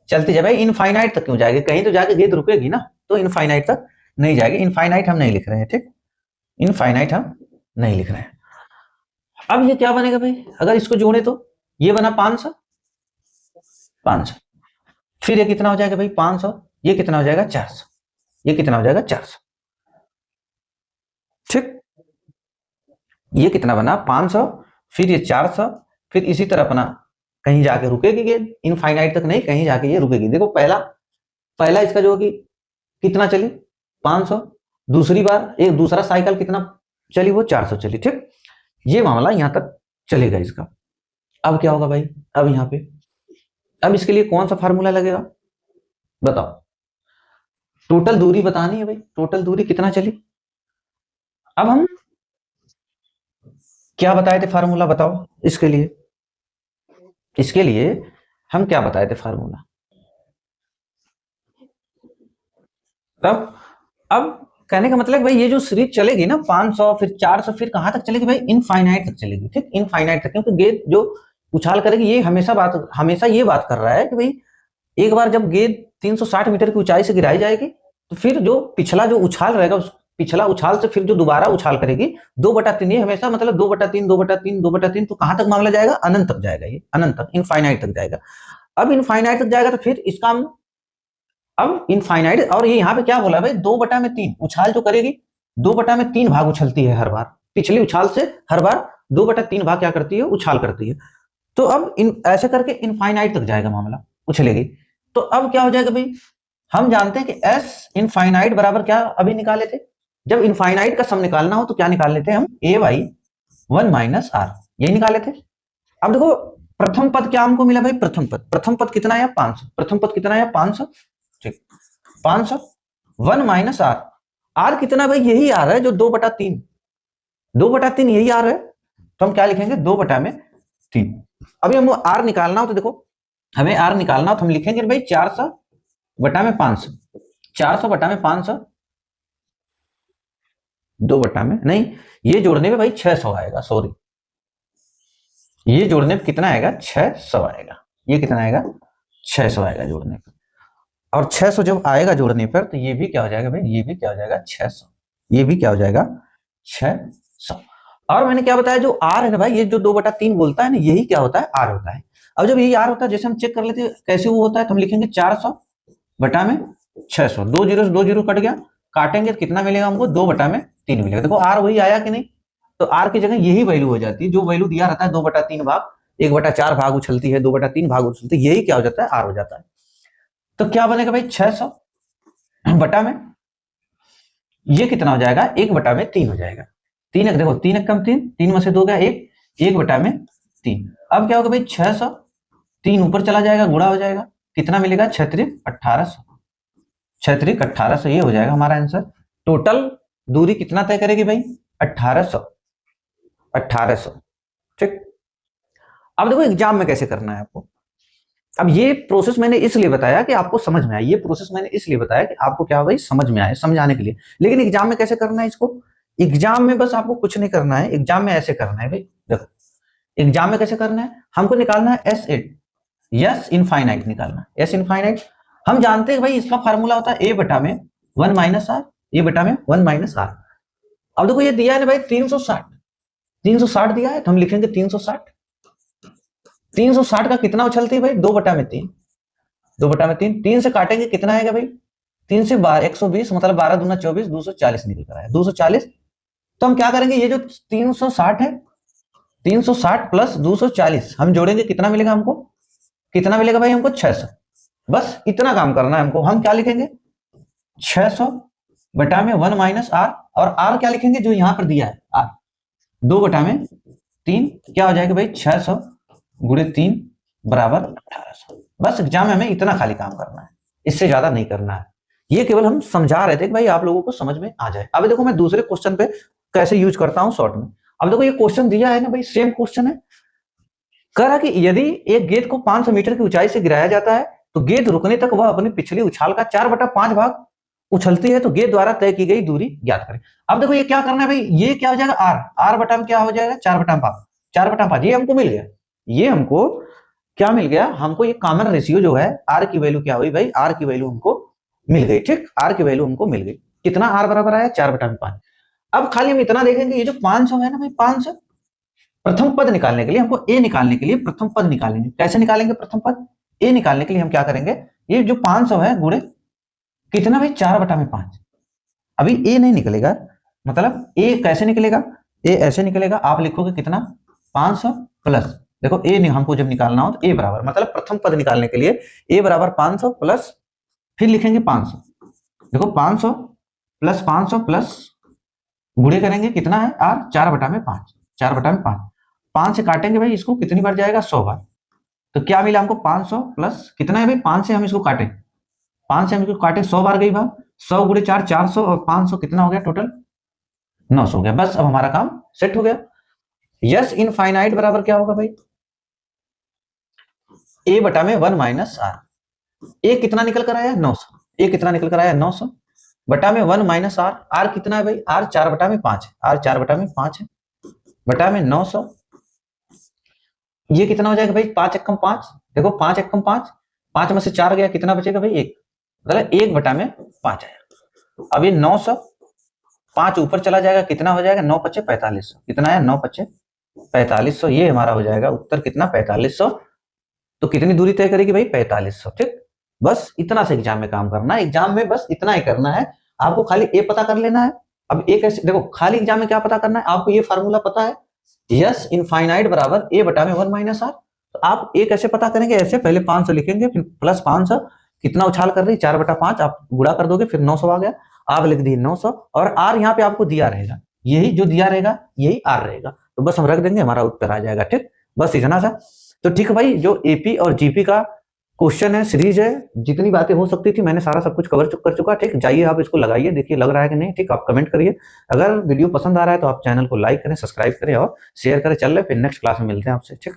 चलती जाए। भाई इनफाइनाइट तक क्यों जाएगी, कहीं तो जाके गेंद रुकेगी ना, तो इनफाइनाइट तक नहीं जाएगी। इनफाइनाइट हम नहीं लिख रहे हैं, ठीक, इनफाइनाइट हम नहीं लिख रहे हैं। अब ये क्या बनेगा भाई, अगर इसको जोड़े तो ये बना 500, 500, फिर ये कितना हो जाएगा भाई 500, ये कितना हो जाएगा 400, ये कितना हो जाएगा 400। ठीक, ये कितना बना 500, फिर ये 400, फिर इसी तरह अपना कहीं जाके रुकेगी गेंद, इनफाइनाइट तक नहीं, कहीं जाके ये रुकेगी। देखो पहला पहला इसका जो कि कितना चली 500, दूसरी बार एक दूसरा साइकिल कितना चली, वो 400 चली। ठीक, ये मामला यहां तक चलेगा इसका। अब क्या होगा भाई, अब यहां पे अब इसके लिए कौन सा फार्मूला लगेगा बताओ, टोटल दूरी बतानी है भाई, टोटल दूरी कितना चली। अब हम क्या बताए थे फार्मूला बताओ इसके लिए, इसके लिए हम क्या बताए थे फार्मूला। तब अब कहने का मतलब भाई ये जो सीरीज चलेगी ना 500 फिर 400 फिर कहां तक चलेगी भाई, इनफाइनाइट तक चलेगी। ठीक, इनफाइनाइट तक, क्योंकि गेंद जो उछाल करेगी ये हमेशा ये बात कर रहा है कि भाई एक बार जब गेंद 360 मीटर की ऊंचाई से गिराई जाएगी तो फिर जो पिछला जो उछाल रहेगा उस पिछला उछाल से फिर जो दोबारा उछाल करेगी 2/3, ये हमेशा मतलब 2/3 2/3 2/3, तो कहां तक मामला जाएगा, अनंत तक जाएगा, ये अनंत तक इनफाइनाइट तक जाएगा। अब इनफाइनाइट तक जाएगा तो फिर इसका अब इनफाइनाइट, और ये यहाँ पे क्या बोला भाई 2/3 उछाल जो करेगी 2/3 भाग उछलती है हर बार, पिछली उछाल से हर बार 2/3 भाग क्या करती है, उछाल करती है। तो अब ऐसे करके इनफाइनाइट तक जाएगा मामला, उछलेगी। तो अब क्या हो जाएगा भाई, हम जानते हैं कि एस इनफाइनाइट बराबर क्या अभी निकाले थे, जब इनफाइनाइट का सम निकालना हो तो क्या निकाल लेते हैं हम, a/1 - r, यही निकाले थे। अब देखो प्रथम पद क्या हमको मिला भाई, प्रथम पद कितना है 500, प्रथम पद कितना है 500, ठीक 500, 1 - r, r कितना भाई, यही आ रहा है जो 2/3, 2/3 यही आ रहा है, तो हम क्या लिखेंगे 2/3। अभी हम r निकालना हो तो देखो हमें r निकालना हो तो हम लिखेंगे भाई 400/500, 400/500, 2/में नहीं, ये जोड़ने में भाई 600 आएगा, सॉरी ये जोड़ने में कितना आएगा 600 आएगा, ये कितना आएगा 600 आएगा जोड़ने पर। और 600 जब आएगा जोड़ने पर तो ये भी क्या हो जाएगा भाई, ये भी क्या हो जाएगा 600, ये भी क्या हो जाएगा 600। और मैंने क्या बताया जो r है ना भाई, ये जो 2/3 बोलता है ना, यही क्या होता है r होता है। अब जब यही r होता है, जैसे हम चेक कर लेते हैं कैसे वो होता है, तो हम लिखेंगे 400/600, 2 जीरो से 2 जीरो कट गया, काटेंगे तो कितना मिलेगा हमको 2/3 मिलेगा। देखो r वही आया कि नहीं, तो r की जगह यही वैल्यू हो जाती है, जो वैल्यू दिया रहता है 2/3 भाग 1/4 भाग उछलती है, 2/3 भाग उछलती है, यही क्या हो जाता है r हो जाता है। तो क्या बनेगा भाई 600/में ये कितना हो जाएगा 1/3 हो जाएगा, 3 देखो 3 एक कम 3, 3 में से 2 गया 1, 1/3। अब क्या होगा भाई 600, 3 ऊपर चला जाएगा, गुणा हो जाएगा, कितना मिलेगा 6×3=1800, 6×3=1800, ये हो जाएगा हमारा आंसर। टोटल दूरी कितना तय करेगी भाई 1800, 1800। ठीक, अब देखो एग्जाम में कैसे करना है आपको। अब ये प्रोसेस मैंने इसलिए बताया कि आपको समझ में आए, ये प्रोसेस मैंने इसलिए बताया कि आपको क्या भाई समझ में आए, समझाने के लिए। लेकिन एग्जाम में कैसे करना है इसको, एग्जाम में बस आपको कुछ नहीं करना है, एग्जाम में ऐसे करना है भाई, देखो एग्जाम में कैसे करना है, हमको निकालना है एस इनफाइनाइट निकालना है, एस इनफाइनाइट। हम जानते हैं भाई इसका फार्मूला होता है a/1 - r, a/1 - r। अब देखो ये दिया है भाई 360, 360 दिया है, तो हम लिखेंगे 360, 360 का कितना उछलती है भाई 2/3, 2/3, 3 से काटेंगे कितना आएगा भाई, 3 से 120 मतलब 12 दूना 24, 240 निकल कर आया 240। तो हम क्या करेंगे, ये जो 360 है 360 प्लस 240 हम जोड़ेंगे, कितना मिलेगा हमको, कितना मिलेगा भाई हमको 600। बस इतना काम करना है हमको। हम क्या लिखेंगे 600/1 - r, और r क्या लिखेंगे जो यहां पर दिया है r, 2/3 क्या हो जाएगा भाई 600 गुणे 3 बराबर 1800। बस एग्जाम में हमें इतना खाली काम करना है, इससे ज्यादा नहीं करना है। ये केवल हम समझा रहे थे कि भाई आप लोगों को समझ में आ जाए। अब देखो मैं दूसरे क्वेश्चन पे कैसे यूज करता हूं शॉर्ट में। अब देखो ये क्वेश्चन दिया है ना भाई, सेम क्वेश्चन है। कह रहा कि यदि एक गेंद को 500 मीटर की ऊंचाई से गिराया जाता है तो गेंद रुकने तक वह अपनी पिछली उछाल का 4/5 भाग उछलती है, तो गेंद द्वारा तय की गई दूरी ज्ञात करें। अब देखो ये क्या करना है भाई, ये क्या हो जाएगा आर बटा में क्या हो जाएगा 4/5, 4/5 ये हमको मिल गया। ये हमको क्या मिल गया, हमको ये कॉमन रेशियो जो है आर की वैल्यू क्या हुई भाई, आर की वैल्यू हमको मिल गई। ठीक, आर की वैल्यू हमको मिल गई। कितना आर बराबर आया 4/5। अब खाली हम इतना देखेंगे, ये जो 500 है ना भाई, 500 प्रथम पद निकालने के लिए हमको ए निकालने के लिए प्रथम पद निकालेंगे। कैसे निकालेंगे प्रथम पद, ए निकालने के लिए हम क्या करेंगे, ये जो 500 है गुणे कितना भाई 4/5। अभी ए नहीं निकलेगा, मतलब ए कैसे निकलेगा, ए ऐसे निकलेगा। आप लिखोगे कितना 500 प्लस, देखो ए हमको जब निकालना हो तो ए बराबर, मतलब प्रथम पद निकालने के लिए ए बराबर 500 प्लस, फिर लिखेंगे 500। देखो 500 प्लस 500 प्लस गुणे करेंगे कितना है आर 4/5, 4/5। 5 से काटेंगे भाई इसको, कितनी बार जाएगा 100 बार। तो क्या मिला हमको 500 प्लस कितना है भाई, 5 से हम इसको काटे, 5 से हम इसको काटे 100 बार गई बात, 100 गुणे 4 400 और 500 कितना हो गया टोटल 900 हो गया। बस अब हमारा काम सेट हो गया। यस इनफाइनाइट बराबर क्या होगा भाई, ए बटा में 1 माइनस आर। ए कितना निकल कर आया 900, ए कितना निकल कर आया 900 बटा में 1 माइनस आर। आर कितना है भाई, आर 4/5 है, आर 4/5 है बटा में 900। ये कितना हो जाएगा भाई 5 एकम 5, देखो 5 एकम 5, 5 में से 4 गया, कितना बचेगा भाई 1, मतलब 1/5 आया। अब ये 900 5 ऊपर चला जाएगा, कितना हो जाएगा 9 पचे 4500, कितना है 9 पचे 4500। ये हमारा हो जाएगा उत्तर कितना 4500। तो कितनी दूरी तय करेगी भाई 4500। ठीक, बस इतना से एग्जाम में काम करना है। एग्जाम में बस इतना ही करना है, आपको खाली ए पता कर लेना है। अब ए कैसे, देखो खाली एग्जाम में क्या पता करना है आपको, ये फार्मूला पता है यस इनफाइनाइट बराबर ए बटा में 1 माइनस आर। तो आप ए कैसे पता करेंगे, ऐसे पहले 500 लिखेंगे, फिर प्लस 500 कितना उछाल कर रही 4/5, आप गुणा कर दोगे फिर 900 आ गया, आप लिख दिए 900 और आर यहाँ पे आपको दिया रहेगा, यही जो दिया रहेगा यही आर रहेगा। तो बस हम रख देंगे, हमारा उत्तर आ जाएगा। ठीक, बस इतना सा। तो ठीक है भाई, जो एपी और जीपी का क्वेश्चन है, सीरीज है, जितनी बातें हो सकती थी मैंने सारा सब कुछ कवर कर चुका। ठीक, जाइए आप इसको लगाइए, देखिए लग रहा है कि नहीं। ठीक, आप कमेंट करिए। अगर वीडियो पसंद आ रहा है तो आप चैनल को लाइक करें, सब्सक्राइब करें और शेयर करें। चल रहे फिर नेक्स्ट क्लास में मिलते हैं आपसे। ठीक।